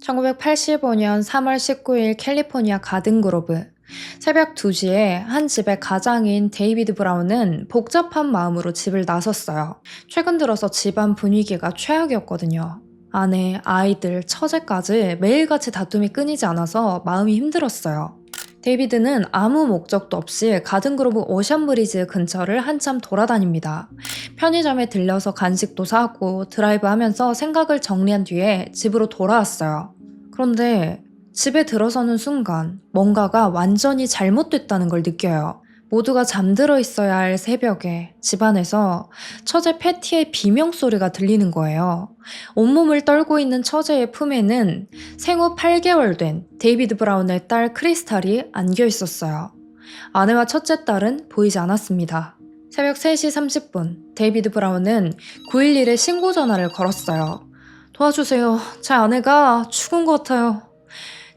1985년 3월 19일 캘리포니아 가든그로브. 새벽 2시에 한 집의 가장인 데이비드 브라운은 복잡한 마음으로 집을 나섰어요. 최근 들어서 집안 분위기가 최악이었거든요. 아내, 아이들, 처제까지 매일같이 다툼이 끊이지 않아서 마음이 힘들었어요. 데이비드는 아무 목적도 없이 가든그로브 오션브리지 근처를 한참 돌아다닙니다. 편의점에 들려서 간식도 사고 드라이브 하면서 생각을 정리한 뒤에 집으로 돌아왔어요. 그런데 집에 들어서는 순간 뭔가가 완전히 잘못됐다는 걸 느껴요. 모두가 잠들어 있어야 할 새벽에 집안에서 처제 패티의 비명소리가 들리는 거예요. 온몸을 떨고 있는 처제의 품에는 생후 8개월 된 데이비드 브라운의 딸 크리스탈이 안겨 있었어요. 아내와 첫째 딸은 보이지 않았습니다. 새벽 3시 30분, 데이비드 브라운은 911에 신고 전화를 걸었어요. 도와주세요. 제 아내가 죽은 것 같아요.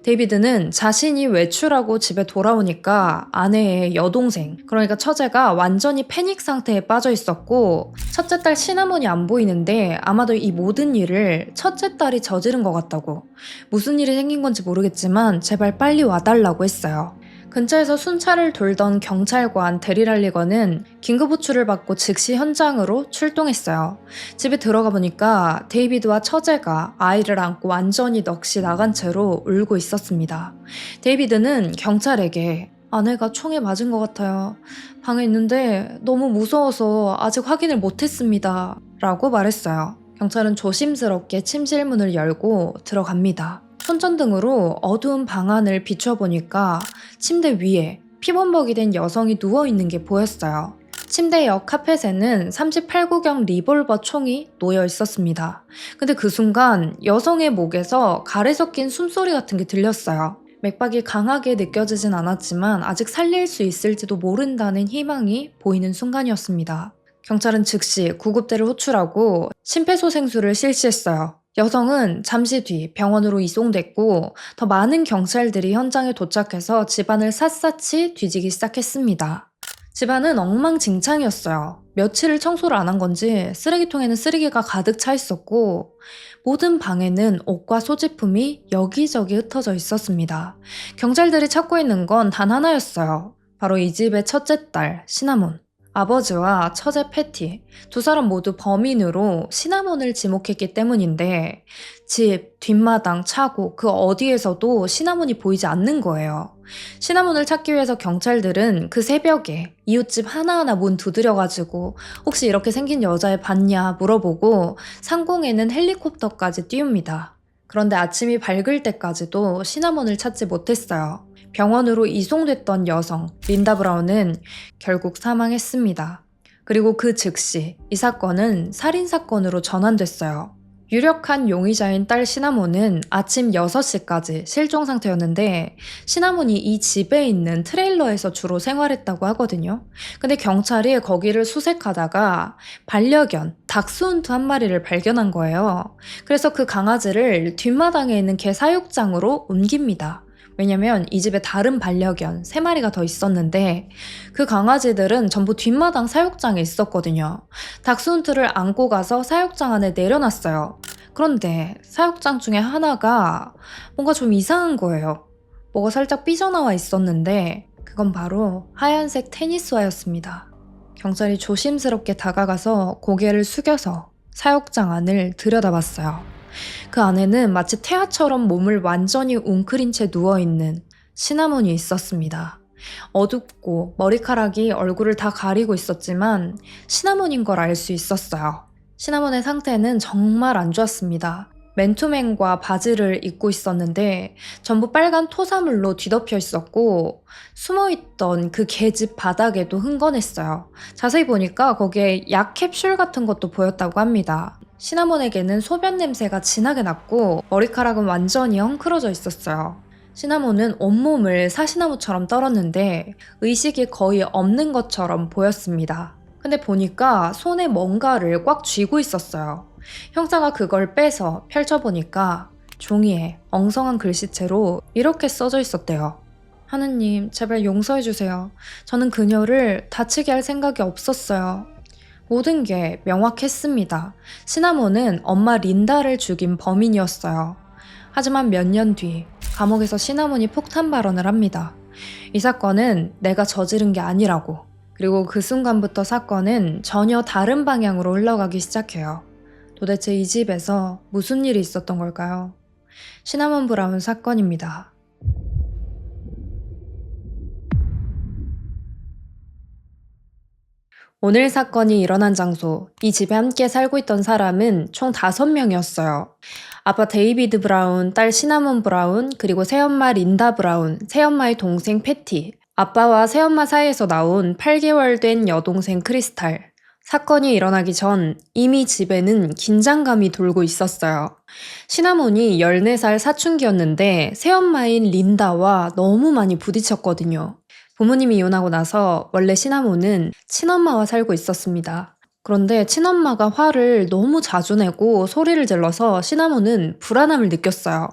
데이비드는 자신이 외출하고 집에 돌아오니까 아내의 여동생, 그러니까 처제가 완전히 패닉 상태에 빠져 있었고, 첫째 딸 시나몬이 안 보이는데 아마도 이 모든 일을 첫째 딸이 저지른 것 같다고, 무슨 일이 생긴 건지 모르겠지만 제발 빨리 와달라고 했어요. 근처에서 순찰을 돌던 경찰관 데릴 리건은 긴급 호출을 받고 즉시 현장으로 출동했어요. 집에 들어가 보니까 데이비드와 처제가 아이를 안고 완전히 넋이 나간 채로 울고 있었습니다. 데이비드는 경찰에게 아내가 총에 맞은 것 같아요. 방에 있는데 너무 무서워서 아직 확인을 못했습니다. 라고 말했어요. 경찰은 조심스럽게 침실문을 열고 들어갑니다. 손전등으로 어두운 방 안을 비춰보니까 침대 위에 피범벅이 된 여성이 누워있는 게 보였어요. 침대 옆 카펫에는 38구경 리볼버 총이 놓여 있었습니다. 근데 그 순간 여성의 목에서 갈에 섞인 숨소리 같은 게 들렸어요. 맥박이 강하게 느껴지진 않았지만 아직 살릴 수 있을지도 모른다는 희망이 보이는 순간이었습니다. 경찰은 즉시 구급대를 호출하고 심폐소생술을 실시했어요. 여성은 잠시 뒤 병원으로 이송됐고 더 많은 경찰들이 현장에 도착해서 집안을 샅샅이 뒤지기 시작했습니다. 집안은 엉망진창이었어요. 며칠을 청소를 안 한 건지 쓰레기통에는 쓰레기가 가득 차 있었고 모든 방에는 옷과 소지품이 여기저기 흩어져 있었습니다. 경찰들이 찾고 있는 건 단 하나였어요. 바로 이 집의 첫째 딸 시나몬. 아버지와 처제 패티, 두 사람 모두 범인으로 시나몬을 지목했기 때문인데 집, 뒷마당, 차고 그 어디에서도 시나몬이 보이지 않는 거예요. 시나몬을 찾기 위해서 경찰들은 그 새벽에 이웃집 하나하나 문 두드려가지고 혹시 이렇게 생긴 여자애 봤냐 물어보고 상공에는 헬리콥터까지 띄웁니다. 그런데 아침이 밝을 때까지도 시나몬을 찾지 못했어요. 병원으로 이송됐던 여성 린다 브라운은 결국 사망했습니다. 그리고 그 즉시 이 사건은 살인사건으로 전환됐어요. 유력한 용의자인 딸 시나몬은 아침 6시까지 실종 상태였는데 시나몬이 이 집에 있는 트레일러에서 주로 생활했다고 하거든요. 근데 경찰이 거기를 수색하다가 반려견 닥스훈트 한 마리를 발견한 거예요. 그래서 그 강아지를 뒷마당에 있는 개 사육장으로 옮깁니다. 왜냐면 이 집에 다른 반려견 3마리가 더 있었는데 그 강아지들은 전부 뒷마당 사육장에 있었거든요. 닥스훈트를 안고 가서 사육장 안에 내려놨어요. 그런데 사육장 중에 하나가 뭔가 좀 이상한 거예요. 뭐가 살짝 삐져나와 있었는데 그건 바로 하얀색 테니스화였습니다. 경찰이 조심스럽게 다가가서 고개를 숙여서 사육장 안을 들여다봤어요. 그 안에는 마치 태아처럼 몸을 완전히 웅크린 채 누워있는 시나몬이 있었습니다. 어둡고 머리카락이 얼굴을 다 가리고 있었지만 시나몬인 걸 알 수 있었어요. 시나몬의 상태는 정말 안 좋았습니다. 맨투맨과 바지를 입고 있었는데 전부 빨간 토사물로 뒤덮여 있었고 숨어있던 그 개집 바닥에도 흥건했어요. 자세히 보니까 거기에 약 캡슐 같은 것도 보였다고 합니다. 시나몬에게는 소변 냄새가 진하게 났고 머리카락은 완전히 헝클어져 있었어요. 시나몬은 온몸을 사시나무처럼 떨었는데 의식이 거의 없는 것처럼 보였습니다. 근데 보니까 손에 뭔가를 꽉 쥐고 있었어요. 형사가 그걸 빼서 펼쳐보니까 종이에 엉성한 글씨체로 이렇게 써져 있었대요. 하느님, 제발 용서해주세요. 저는 그녀를 다치게 할 생각이 없었어요. 모든 게 명확했습니다. 시나몬은 엄마 린다를 죽인 범인이었어요. 하지만 몇 년 뒤 감옥에서 시나몬이 폭탄 발언을 합니다. 이 사건은 내가 저지른 게 아니라고. 그리고 그 순간부터 사건은 전혀 다른 방향으로 흘러가기 시작해요. 도대체 이 집에서 무슨 일이 있었던 걸까요? 시나몬 브라운 사건입니다. 오늘 사건이 일어난 장소, 이 집에 함께 살고 있던 사람은 총 5명이었어요. 아빠 데이비드 브라운, 딸 시나몬 브라운, 그리고 새엄마 린다 브라운, 새엄마의 동생 패티, 아빠와 새엄마 사이에서 나온 8개월 된 여동생 크리스탈. 사건이 일어나기 전 이미 집에는 긴장감이 돌고 있었어요. 시나몬이 14살 사춘기였는데 새엄마인 린다와 너무 많이 부딪혔거든요. 부모님이 이혼하고 나서 원래 시나몬은 친엄마와 살고 있었습니다. 그런데 친엄마가 화를 너무 자주 내고 소리를 질러서 시나몬은 불안함을 느꼈어요.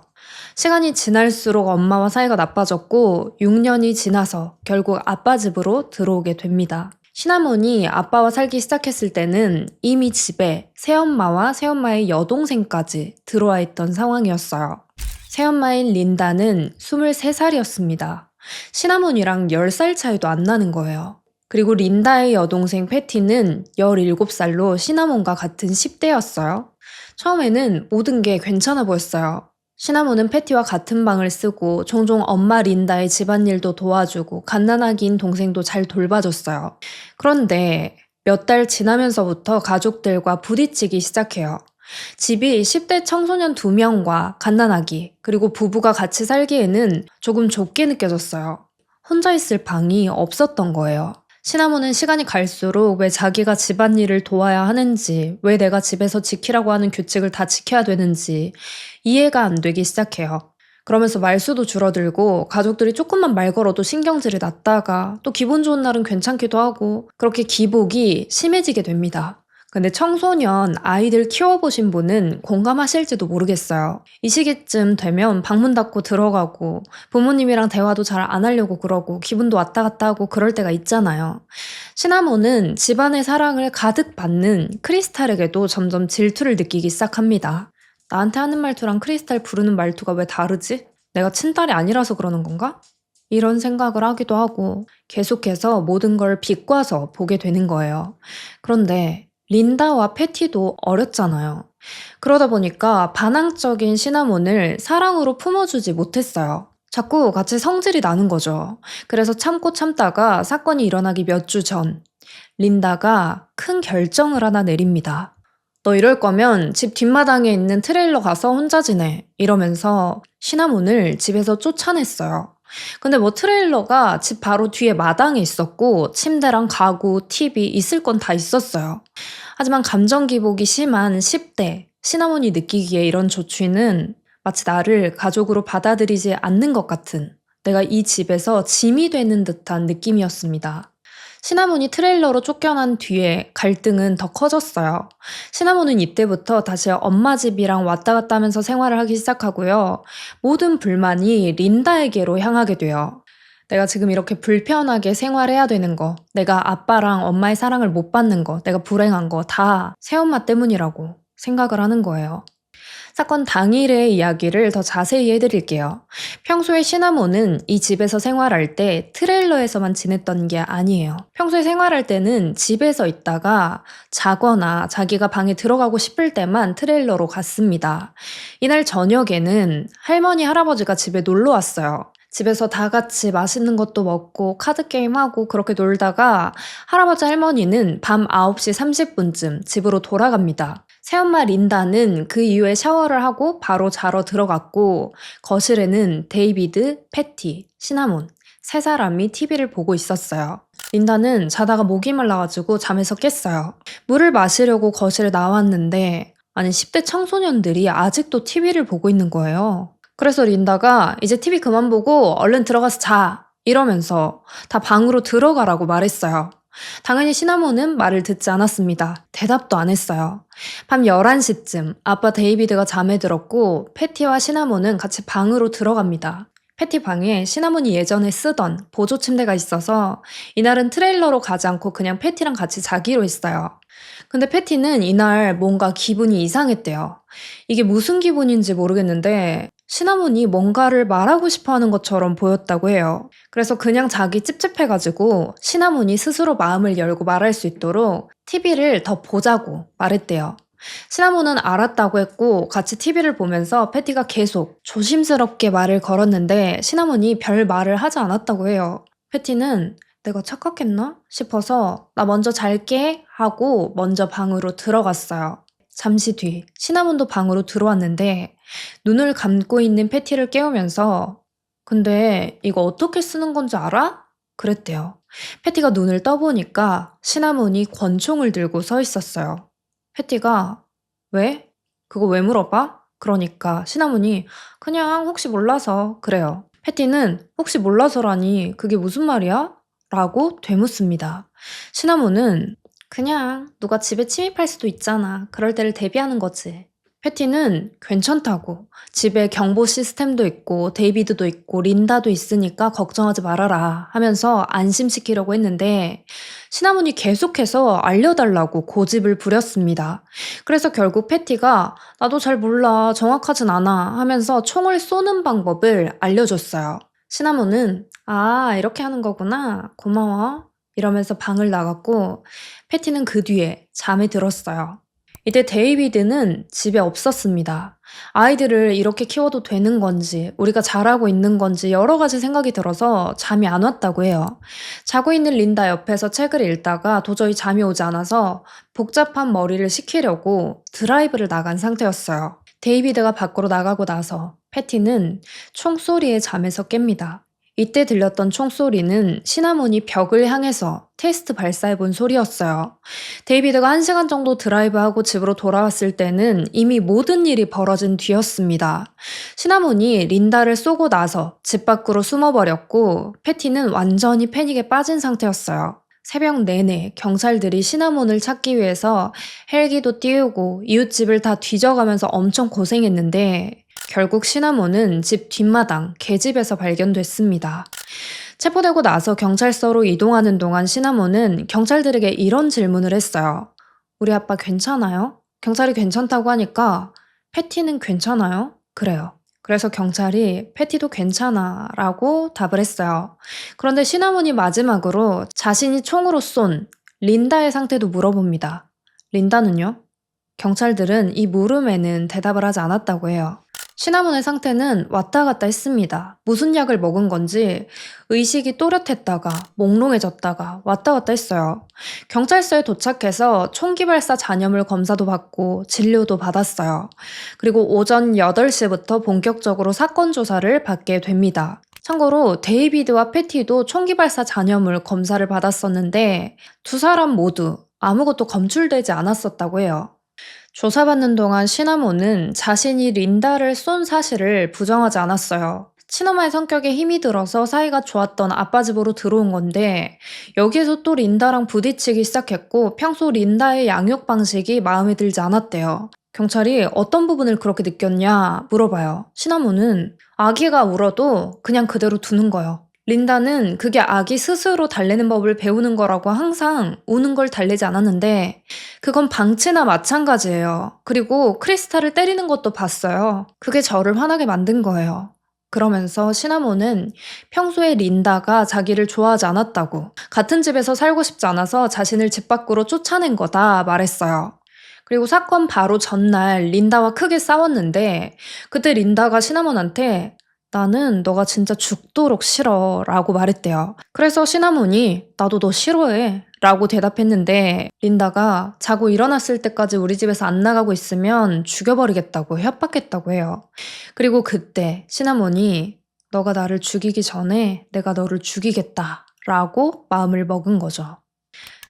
시간이 지날수록 엄마와 사이가 나빠졌고 6년이 지나서 결국 아빠 집으로 들어오게 됩니다. 시나몬이 아빠와 살기 시작했을 때는 이미 집에 새엄마와 새엄마의 여동생까지 들어와 있던 상황이었어요. 새엄마인 린다는 23살이었습니다. 시나몬이랑 10살 차이도 안 나는 거예요. 그리고 린다의 여동생 패티는 17살로 시나몬과 같은 10대였어요. 처음에는 모든 게 괜찮아 보였어요. 시나몬은 패티와 같은 방을 쓰고 종종 엄마 린다의 집안일도 도와주고 갓난아기인 동생도 잘 돌봐줬어요. 그런데 몇 달 지나면서부터 가족들과 부딪히기 시작해요. 집이 10대 청소년 2명과 갓난아기, 그리고 부부가 같이 살기에는 조금 좁게 느껴졌어요. 혼자 있을 방이 없었던 거예요. 시나몬은 시간이 갈수록 왜 자기가 집안일을 도와야 하는지, 왜 내가 집에서 지키라고 하는 규칙을 다 지켜야 되는지 이해가 안 되기 시작해요. 그러면서 말수도 줄어들고 가족들이 조금만 말 걸어도 신경질이 났다가 또 기분 좋은 날은 괜찮기도 하고 그렇게 기복이 심해지게 됩니다. 근데 청소년 아이들 키워보신 분은 공감하실지도 모르겠어요. 이 시기쯤 되면 방문 닫고 들어가고 부모님이랑 대화도 잘 안 하려고 그러고 기분도 왔다 갔다 하고 그럴 때가 있잖아요. 시나몬은 집안의 사랑을 가득 받는 크리스탈에게도 점점 질투를 느끼기 시작합니다. 나한테 하는 말투랑 크리스탈 부르는 말투가 왜 다르지? 내가 친딸이 아니라서 그러는 건가? 이런 생각을 하기도 하고 계속해서 모든 걸 비꼬아서 보게 되는 거예요. 그런데 린다와 패티도 어렸잖아요. 그러다 보니까 반항적인 시나몬을 사랑으로 품어주지 못했어요. 자꾸 같이 성질이 나는 거죠. 그래서 참고 참다가 사건이 일어나기 몇 주 전, 린다가 큰 결정을 하나 내립니다. 너 이럴 거면 집 뒷마당에 있는 트레일러 가서 혼자 지내. 이러면서 시나몬을 집에서 쫓아냈어요. 근데 뭐 트레일러가 집 바로 뒤에 마당에 있었고 침대랑 가구, TV 있을 건 다 있었어요. 하지만 감정 기복이 심한 10대 시나몬이 느끼기에 이런 조치는 마치 나를 가족으로 받아들이지 않는 것 같은, 내가 이 집에서 짐이 되는 듯한 느낌이었습니다. 시나몬이 트레일러로 쫓겨난 뒤에 갈등은 더 커졌어요. 시나몬은 이때부터 다시 엄마 집이랑 왔다 갔다 하면서 생활을 하기 시작하고요. 모든 불만이 린다에게로 향하게 돼요. 내가 지금 이렇게 불편하게 생활해야 되는 거, 내가 아빠랑 엄마의 사랑을 못 받는 거, 내가 불행한 거 다 새엄마 때문이라고 생각을 하는 거예요. 사건 당일의 이야기를 더 자세히 해드릴게요. 평소에 시나몬은 이 집에서 생활할 때 트레일러에서만 지냈던 게 아니에요. 평소에 생활할 때는 집에서 있다가 자거나 자기가 방에 들어가고 싶을 때만 트레일러로 갔습니다. 이날 저녁에는 할머니, 할아버지가 집에 놀러 왔어요. 집에서 다 같이 맛있는 것도 먹고 카드게임하고 그렇게 놀다가 할아버지 할머니는 밤 9시 30분쯤 집으로 돌아갑니다. 새엄마 린다는 그 이후에 샤워를 하고 바로 자러 들어갔고 거실에는 데이비드, 패티, 시나몬 세 사람이 TV를 보고 있었어요. 린다는 자다가 목이 말라가지고 잠에서 깼어요. 물을 마시려고 거실에 나왔는데 아니 10대 청소년들이 아직도 TV를 보고 있는 거예요. 그래서 린다가 이제 TV 그만 보고 얼른 들어가서 자 이러면서 다 방으로 들어가라고 말했어요. 당연히 시나몬은 말을 듣지 않았습니다. 대답도 안 했어요. 밤 11시쯤 아빠 데이비드가 잠에 들었고 패티와 시나몬은 같이 방으로 들어갑니다. 패티 방에 시나몬이 예전에 쓰던 보조 침대가 있어서 이날은 트레일러로 가지 않고 그냥 패티랑 같이 자기로 했어요. 근데 패티는 이날 뭔가 기분이 이상했대요. 이게 무슨 기분인지 모르겠는데 시나몬이 뭔가를 말하고 싶어 하는 것처럼 보였다고 해요. 그래서 그냥 자기 찝찝해가지고 시나몬이 스스로 마음을 열고 말할 수 있도록 TV를 더 보자고 말했대요. 시나몬은 알았다고 했고 같이 TV를 보면서 패티가 계속 조심스럽게 말을 걸었는데 시나몬이 별 말을 하지 않았다고 해요. 패티는 내가 착각했나 싶어서 나 먼저 잘게 하고 먼저 방으로 들어갔어요. 잠시 뒤 시나몬도 방으로 들어왔는데 눈을 감고 있는 패티를 깨우면서 근데 이거 어떻게 쓰는 건지 알아? 그랬대요. 패티가 눈을 떠보니까 시나몬이 권총을 들고 서 있었어요. 패티가 왜? 그거 왜 물어봐? 그러니까 시나몬이 그냥 혹시 몰라서 그래요. 패티는 혹시 몰라서라니 그게 무슨 말이야? 라고 되묻습니다. 시나몬은 그냥 누가 집에 침입할 수도 있잖아. 그럴 때를 대비하는 거지. 패티는 괜찮다고. 집에 경보 시스템도 있고 데이비드도 있고 린다도 있으니까 걱정하지 말아라 하면서 안심시키려고 했는데 시나몬이 계속해서 알려달라고 고집을 부렸습니다. 그래서 결국 패티가 나도 잘 몰라 정확하진 않아 하면서 총을 쏘는 방법을 알려줬어요. 시나몬은 아 이렇게 하는 거구나 고마워 이러면서 방을 나갔고 패티는 그 뒤에 잠이 들었어요. 이때 데이비드는 집에 없었습니다. 아이들을 이렇게 키워도 되는 건지, 우리가 잘하고 있는 건지 여러 가지 생각이 들어서 잠이 안 왔다고 해요. 자고 있는 린다 옆에서 책을 읽다가 도저히 잠이 오지 않아서 복잡한 머리를 식히려고 드라이브를 나간 상태였어요. 데이비드가 밖으로 나가고 나서 패티는 총소리에 잠에서 깹니다. 이때 들렸던 총소리는 시나몬이 벽을 향해서 테스트 발사해본 소리였어요. 데이비드가 1시간 정도 드라이브하고 집으로 돌아왔을 때는 이미 모든 일이 벌어진 뒤였습니다. 시나몬이 린다를 쏘고 나서 집 밖으로 숨어버렸고 패티는 완전히 패닉에 빠진 상태였어요. 새벽 내내 경찰들이 시나몬을 찾기 위해서 헬기도 띄우고 이웃집을 다 뒤져가면서 엄청 고생했는데 결국 시나몬은 집 뒷마당 계집에서 발견됐습니다. 체포되고 나서 경찰서로 이동하는 동안 시나몬은 경찰들에게 이런 질문을 했어요. 우리 아빠 괜찮아요? 경찰이 괜찮다고 하니까 패티는 괜찮아요? 그래요. 그래서 경찰이 패티도 괜찮아 라고 답을 했어요. 그런데 시나몬이 마지막으로 자신이 총으로 쏜 린다의 상태도 물어봅니다. 린다는요? 경찰들은 이 물음에는 대답을 하지 않았다고 해요. 시나몬의 상태는 왔다 갔다 했습니다. 무슨 약을 먹은 건지 의식이 또렷했다가 몽롱해졌다가 왔다 갔다 했어요. 경찰서에 도착해서 총기 발사 잔여물 검사도 받고 진료도 받았어요. 그리고 오전 8시부터 본격적으로 사건 조사를 받게 됩니다. 참고로 데이비드와 패티도 총기 발사 잔여물 검사를 받았었는데 두 사람 모두 아무것도 검출되지 않았었다고 해요. 조사받는 동안 시나몬은 자신이 린다를 쏜 사실을 부정하지 않았어요. 친엄마의 성격에 힘이 들어서 사이가 좋았던 아빠 집으로 들어온 건데 여기에서 또 린다랑 부딪히기 시작했고 평소 린다의 양육 방식이 마음에 들지 않았대요. 경찰이 어떤 부분을 그렇게 느꼈냐 물어봐요. 시나몬은 아기가 울어도 그냥 그대로 두는 거예요. 린다는 그게 아기 스스로 달래는 법을 배우는 거라고 항상 우는 걸 달래지 않았는데 그건 방치나 마찬가지예요. 그리고 크리스탈을 때리는 것도 봤어요. 그게 저를 화나게 만든 거예요. 그러면서 시나몬은 평소에 린다가 자기를 좋아하지 않았다고 같은 집에서 살고 싶지 않아서 자신을 집 밖으로 쫓아낸 거다 말했어요. 그리고 사건 바로 전날 린다와 크게 싸웠는데 그때 린다가 시나몬한테 나는 너가 진짜 죽도록 싫어 라고 말했대요. 그래서 시나몬이 나도 너 싫어해 라고 대답했는데 린다가 자고 일어났을 때까지 우리 집에서 안 나가고 있으면 죽여버리겠다고 협박했다고 해요. 그리고 그때 시나몬이 너가 나를 죽이기 전에 내가 너를 죽이겠다 라고 마음을 먹은 거죠.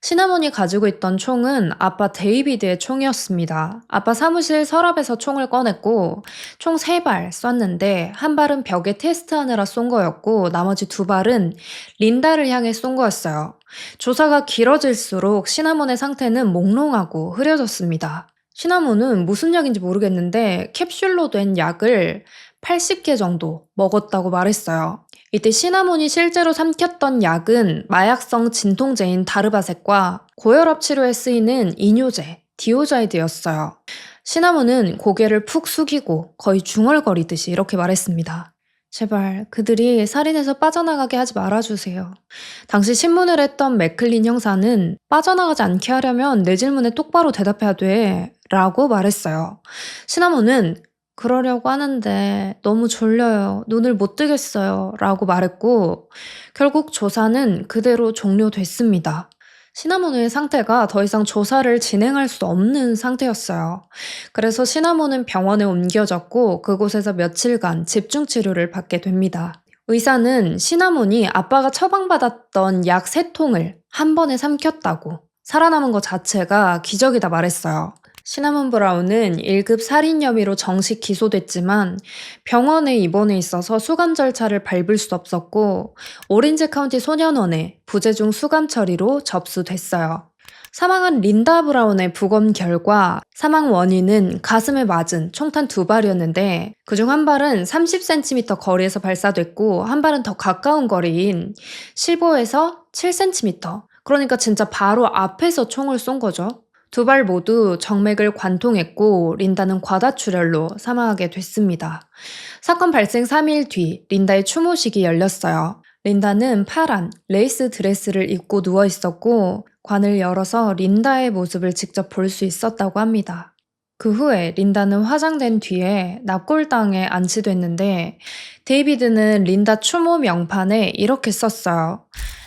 시나몬이 가지고 있던 총은 아빠 데이비드의 총이었습니다. 아빠 사무실 서랍에서 총을 꺼냈고 총 3발 쐈는데 한 발은 벽에 테스트하느라 쏜 거였고 나머지 2발은 린다를 향해 쏜 거였어요. 조사가 길어질수록 시나몬의 상태는 몽롱하고 흐려졌습니다. 시나몬은 무슨 약인지 모르겠는데 캡슐로 된 약을 80개 정도 먹었다고 말했어요. 이때 시나몬이 실제로 삼켰던 약은 마약성 진통제인 다르바색과 고혈압 치료에 쓰이는 이뇨제, 디오자이드였어요. 시나몬은 고개를 푹 숙이고 거의 중얼거리듯이 이렇게 말했습니다. 제발 그들이 살인해서 빠져나가게 하지 말아주세요. 당시 신문을 했던 맥클린 형사는 빠져나가지 않게 하려면 내 질문에 똑바로 대답해야 돼 라고 말했어요. 시나몬은 그러려고 하는데 너무 졸려요. 눈을 못 뜨겠어요. 라고 말했고 결국 조사는 그대로 종료됐습니다. 시나몬의 상태가 더 이상 조사를 진행할 수 없는 상태였어요. 그래서 시나몬은 병원에 옮겨졌고 그곳에서 며칠간 집중 치료를 받게 됩니다. 의사는 시나몬이 아빠가 처방받았던 약 3통을 한 번에 삼켰다고 살아남은 것 자체가 기적이다 말했어요. 시나몬 브라운은 1급 살인 혐의로 정식 기소됐지만 병원에 입원해 있어서 수감 절차를 밟을 수 없었고 오렌지 카운티 소년원에 부재중 수감 처리로 접수됐어요. 사망한 린다 브라운의 부검 결과 사망 원인은 가슴에 맞은 총탄 2발이었는데 그중 한 발은 30cm 거리에서 발사됐고 한 발은 더 가까운 거리인 15에서 7cm. 그러니까 진짜 바로 앞에서 총을 쏜 거죠. 2발 모두 정맥을 관통했고 린다는 과다출혈로 사망하게 됐습니다. 사건 발생 3일 뒤 린다의 추모식이 열렸어요. 린다는 파란 레이스 드레스를 입고 누워 있었고 관을 열어서 린다의 모습을 직접 볼 수 있었다고 합니다. 그 후에 린다는 화장된 뒤에 납골당에 안치됐는데 데이비드는 린다 추모 명판에 이렇게 썼어요.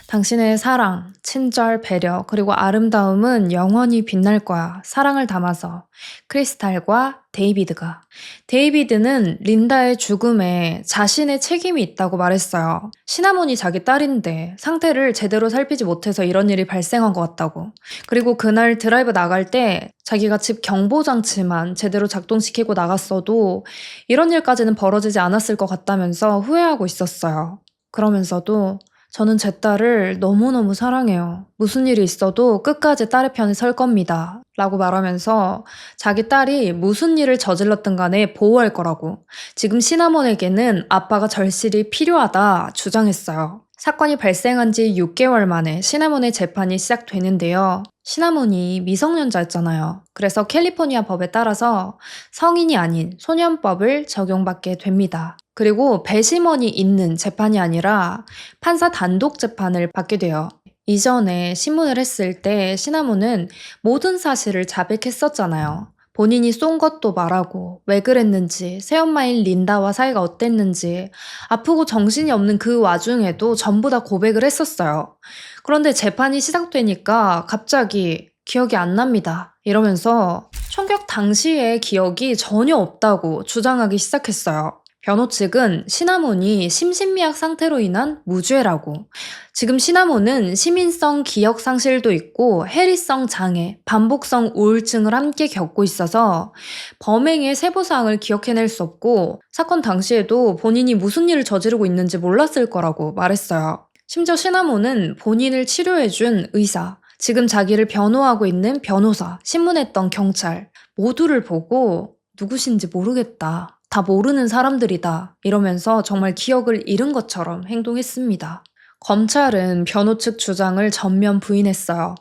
당신의 사랑, 친절, 배려, 그리고 아름다움은 영원히 빛날 거야. 사랑을 담아서. 크리스탈과 데이비드가. 데이비드는 린다의 죽음에 자신의 책임이 있다고 말했어요. 시나몬이 자기 딸인데 상태를 제대로 살피지 못해서 이런 일이 발생한 것 같다고. 그리고 그날 드라이브 나갈 때 자기가 집 경보장치만 제대로 작동시키고 나갔어도 이런 일까지는 벌어지지 않았을 것 같다면서 후회하고 있었어요. 그러면서도 저는 제 딸을 너무너무 사랑해요. 무슨 일이 있어도 끝까지 딸의 편에 설 겁니다. 라고 말하면서 자기 딸이 무슨 일을 저질렀든 간에 보호할 거라고. 지금 시나몬에게는 아빠가 절실히 필요하다 주장했어요. 사건이 발생한 지 6개월 만에 시나몬의 재판이 시작되는데요. 시나몬이 미성년자였잖아요. 그래서 캘리포니아 법에 따라서 성인이 아닌 소년법을 적용받게 됩니다. 그리고 배심원이 있는 재판이 아니라 판사 단독 재판을 받게 돼요. 이전에 신문을 했을 때 시나몬은 모든 사실을 자백했었잖아요. 본인이 쏜 것도 말하고 왜 그랬는지, 새엄마인 린다와 사이가 어땠는지, 아프고 정신이 없는 그 와중에도 전부 다 고백을 했었어요. 그런데 재판이 시작되니까 갑자기 기억이 안 납니다. 이러면서 총격 당시의 기억이 전혀 없다고 주장하기 시작했어요. 변호 측은 시나몬이 심신미약 상태로 인한 무죄라고. 지금 시나몬은 시민성 기억 상실도 있고 해리성 장애, 반복성 우울증을 함께 겪고 있어서 범행의 세부사항을 기억해낼 수 없고 사건 당시에도 본인이 무슨 일을 저지르고 있는지 몰랐을 거라고 말했어요. 심지어 시나몬은 본인을 치료해준 의사, 지금 자기를 변호하고 있는 변호사, 신문했던 경찰 모두를 보고 누구신지 모르겠다. 다 모르는 사람들이다. 이러면서 정말 기억을 잃은 것처럼 행동했습니다. 검찰은 변호 측 주장을 전면 부인했어요.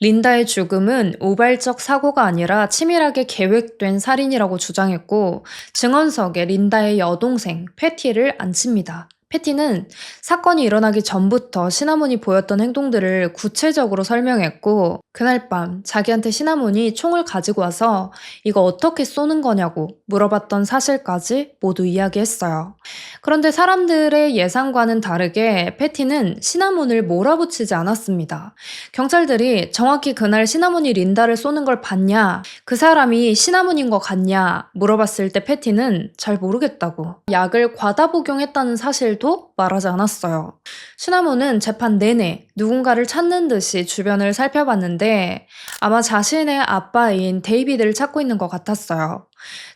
린다의 죽음은 우발적 사고가 아니라 치밀하게 계획된 살인이라고 주장했고 증언석에 린다의 여동생 패티를 앉힙니다. 패티는 사건이 일어나기 전부터 시나몬이 보였던 행동들을 구체적으로 설명했고 그날 밤 자기한테 시나몬이 총을 가지고 와서 이거 어떻게 쏘는 거냐고 물어봤던 사실까지 모두 이야기했어요. 그런데 사람들의 예상과는 다르게 패티는 시나몬을 몰아붙이지 않았습니다. 경찰들이 정확히 그날 시나몬이 린다를 쏘는 걸 봤냐, 그 사람이 시나몬인 것 같냐 물어봤을 때 패티는 잘 모르겠다고. 약을 과다 복용했다는 사실도 말하지 않았어요. 시나몬은 재판 내내 누군가를 찾는 듯이 주변을 살펴봤는데 아마 자신의 아빠인 데이비드를 찾고 있는 것 같았어요.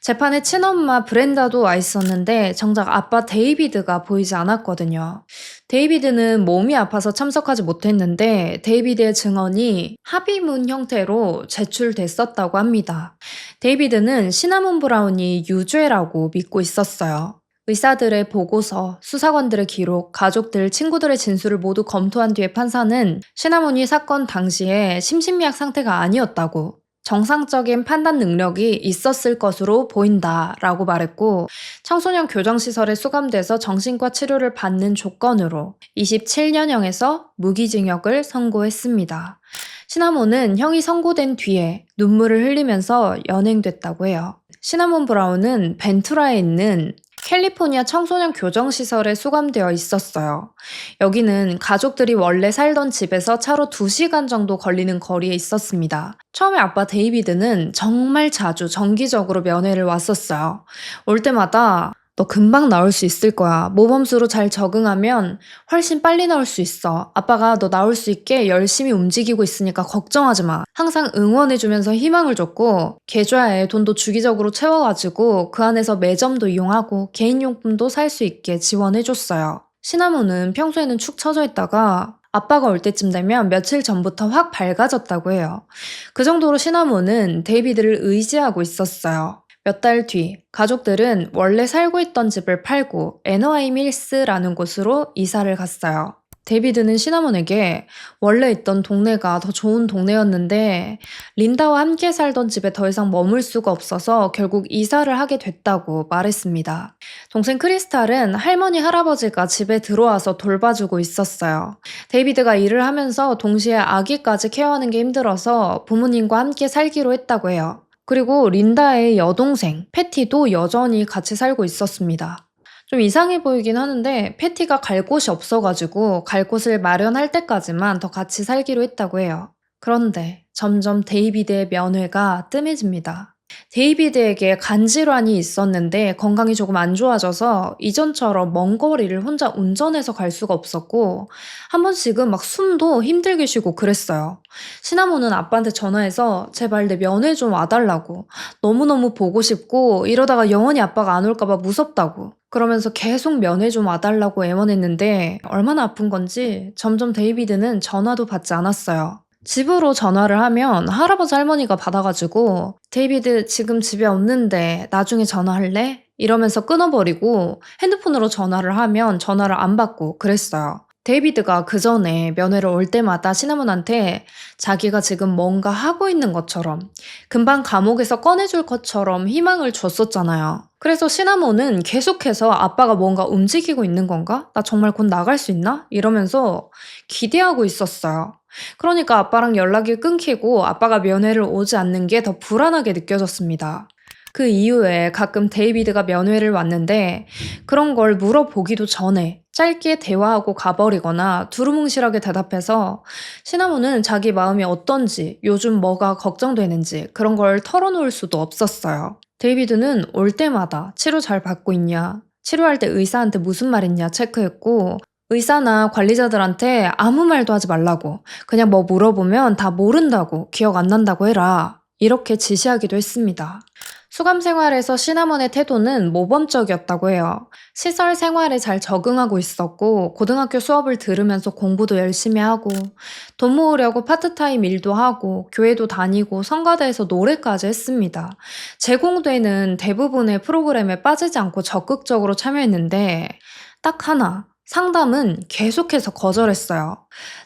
재판에 친엄마 브렌다도 와 있었는데 정작 아빠 데이비드가 보이지 않았거든요. 데이비드는 몸이 아파서 참석하지 못했는데 데이비드의 증언이 합의문 형태로 제출됐었다고 합니다. 데이비드는 시나몬 브라운이 유죄라고 믿고 있었어요. 의사들의 보고서, 수사관들의 기록, 가족들, 친구들의 진술을 모두 검토한 뒤에 판사는 시나몬이 사건 당시에 심신미약 상태가 아니었다고 정상적인 판단 능력이 있었을 것으로 보인다라고 말했고, 청소년 교정시설에 수감돼서 정신과 치료를 받는 조건으로 27년형에서 무기징역을 선고했습니다. 시나몬은 형이 선고된 뒤에 눈물을 흘리면서 연행됐다고 해요. 시나몬 브라운은 벤투라에 있는 캘리포니아 청소년 교정시설에 수감되어 있었어요. 여기는 가족들이 원래 살던 집에서 차로 2시간 정도 걸리는 거리에 있었습니다. 처음에 아빠 데이비드는 정말 자주 정기적으로 면회를 왔었어요. 올 때마다 너 금방 나올 수 있을 거야. 모범수로 잘 적응하면 훨씬 빨리 나올 수 있어. 아빠가 너 나올 수 있게 열심히 움직이고 있으니까 걱정하지 마. 항상 응원해주면서 희망을 줬고, 계좌에 돈도 주기적으로 채워가지고 그 안에서 매점도 이용하고 개인용품도 살 수 있게 지원해줬어요. 시나몬은 평소에는 축 처져 있다가 아빠가 올 때쯤 되면 며칠 전부터 확 밝아졌다고 해요. 그 정도로 시나몬은 데이비드를 의지하고 있었어요. 몇 달 뒤, 가족들은 원래 살고 있던 집을 팔고 애너하임 힐스라는 곳으로 이사를 갔어요. 데이비드는 시나몬에게 원래 있던 동네가 더 좋은 동네였는데 린다와 함께 살던 집에 더 이상 머물 수가 없어서 결국 이사를 하게 됐다고 말했습니다. 동생 크리스탈은 할머니, 할아버지가 집에 들어와서 돌봐주고 있었어요. 데이비드가 일을 하면서 동시에 아기까지 케어하는 게 힘들어서 부모님과 함께 살기로 했다고 해요. 그리고 린다의 여동생 패티도 여전히 같이 살고 있었습니다. 좀 이상해 보이긴 하는데 패티가 갈 곳이 없어가지고 갈 곳을 마련할 때까지만 더 같이 살기로 했다고 해요. 그런데 점점 데이비드의 면회가 뜸해집니다. 데이비드에게 간질환이 있었는데 건강이 조금 안 좋아져서 이전처럼 먼 거리를 혼자 운전해서 갈 수가 없었고, 한 번씩은 막 숨도 힘들게 쉬고 그랬어요. 시나몬은 아빠한테 전화해서 제발 내 면회 좀 와달라고, 너무너무 보고 싶고 이러다가 영원히 아빠가 안 올까봐 무섭다고 그러면서 계속 면회 좀 와달라고 애원했는데, 얼마나 아픈 건지 점점 데이비드는 전화도 받지 않았어요. 집으로 전화를 하면 할아버지 할머니가 받아가지고 데이비드 지금 집에 없는데 나중에 전화할래? 이러면서 끊어버리고 핸드폰으로 전화를 하면 전화를 안 받고 그랬어요. 데이비드가 그 전에 면회를 올 때마다 시나몬한테 자기가 지금 뭔가 하고 있는 것처럼, 금방 감옥에서 꺼내줄 것처럼 희망을 줬었잖아요. 그래서 시나몬은 계속해서 아빠가 뭔가 움직이고 있는 건가? 나 정말 곧 나갈 수 있나? 이러면서 기대하고 있었어요. 그러니까 아빠랑 연락이 끊기고 아빠가 면회를 오지 않는 게 더 불안하게 느껴졌습니다. 그 이후에 가끔 데이비드가 면회를 왔는데 그런 걸 물어보기도 전에 짧게 대화하고 가버리거나 두루뭉실하게 대답해서 시나몬은 자기 마음이 어떤지, 요즘 뭐가 걱정되는지 그런 걸 털어놓을 수도 없었어요. 데이비드는 올 때마다 치료 잘 받고 있냐, 치료할 때 의사한테 무슨 말 했냐 체크했고, 의사나 관리자들한테 아무 말도 하지 말라고, 그냥 뭐 물어보면 다 모른다고, 기억 안 난다고 해라, 이렇게 지시하기도 했습니다. 수감 생활에서 시나몬의 태도는 모범적이었다고 해요. 시설 생활에 잘 적응하고 있었고, 고등학교 수업을 들으면서 공부도 열심히 하고, 돈 모으려고 파트타임 일도 하고, 교회도 다니고, 성가대에서 노래까지 했습니다. 제공되는 대부분의 프로그램에 빠지지 않고 적극적으로 참여했는데, 딱 하나, 상담은 계속해서 거절했어요.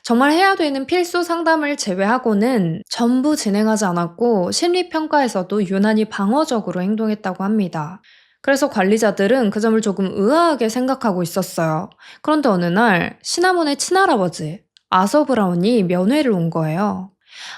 정말 해야 되는 필수 상담을 제외하고는 전부 진행하지 않았고, 심리평가에서도 유난히 방어적으로 행동했다고 합니다. 그래서 관리자들은 그 점을 조금 의아하게 생각하고 있었어요. 그런데 어느 날 시나몬의 친할아버지 아서 브라운이 면회를 온 거예요.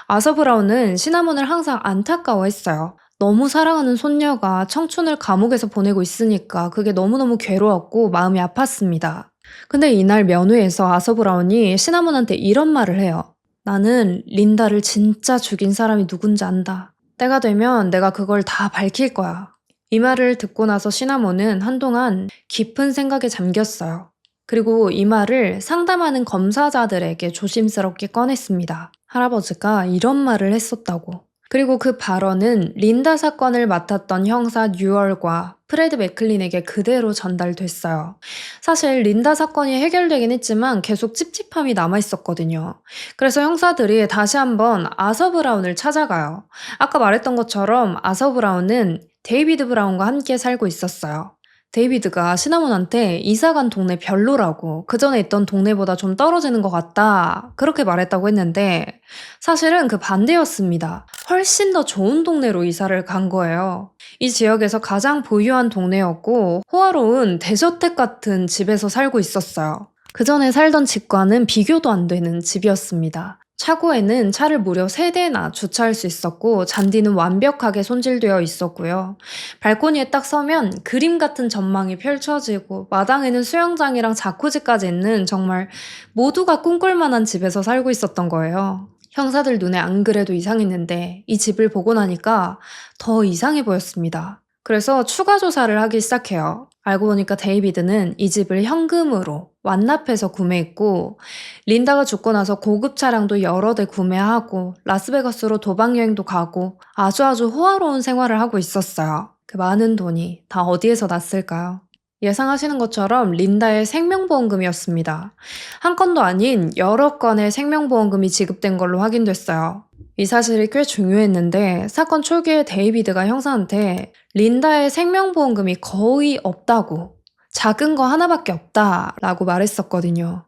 아서 브라운은 시나몬을 항상 안타까워했어요. 너무 사랑하는 손녀가 청춘을 감옥에서 보내고 있으니까 그게 너무너무 괴로웠고 마음이 아팠습니다. 근데 이날 면회에서 아서 브라운이 시나몬한테 이런 말을 해요. 나는 린다를 진짜 죽인 사람이 누군지 안다. 때가 되면 내가 그걸 다 밝힐 거야. 이 말을 듣고 나서 시나몬은 한동안 깊은 생각에 잠겼어요. 그리고 이 말을 상담하는 검사자들에게 조심스럽게 꺼냈습니다. 할아버지가 이런 말을 했었다고. 그리고 그 발언은 린다 사건을 맡았던 형사 뉴얼과 프레드 맥클린에게 그대로 전달됐어요. 사실 린다 사건이 해결되긴 했지만 계속 찝찝함이 남아있었거든요. 그래서 형사들이 다시 한번 아서 브라운을 찾아가요. 아까 말했던 것처럼 아서 브라운은 데이비드 브라운과 함께 살고 있었어요. 데이비드가 시나몬한테 이사 간 동네 별로라고, 그 전에 있던 동네보다 좀 떨어지는 것 같다, 그렇게 말했다고 했는데 사실은 그 반대였습니다. 훨씬 더 좋은 동네로 이사를 간 거예요. 이 지역에서 가장 부유한 동네였고 호화로운 대저택 같은 집에서 살고 있었어요. 그 전에 살던 집과는 비교도 안 되는 집이었습니다. 차고에는 차를 무려 3대나 주차할 수 있었고 잔디는 완벽하게 손질되어 있었고요. 발코니에 딱 서면 그림 같은 전망이 펼쳐지고 마당에는 수영장이랑 자쿠지까지 있는 정말 모두가 꿈꿀 만한 집에서 살고 있었던 거예요. 형사들 눈에 안 그래도 이상했는데 이 집을 보고 나니까 더 이상해 보였습니다. 그래서 추가 조사를 하기 시작해요. 알고 보니까 데이비드는 이 집을 현금으로 완납해서 구매했고 린다가 죽고 나서 고급 차량도 여러 대 구매하고 라스베가스로 도박 여행도 가고 아주 호화로운 생활을 하고 있었어요. 그 많은 돈이 다 어디에서 났을까요? 예상하시는 것처럼 린다의 생명보험금이었습니다. 한 건도 아닌 여러 건의 생명보험금이 지급된 걸로 확인됐어요. 이 사실이 꽤 중요했는데 사건 초기에 데이비드가 형사한테 린다의 생명보험금이 거의 없다고, 작은 거 하나밖에 없다라고 말했었거든요.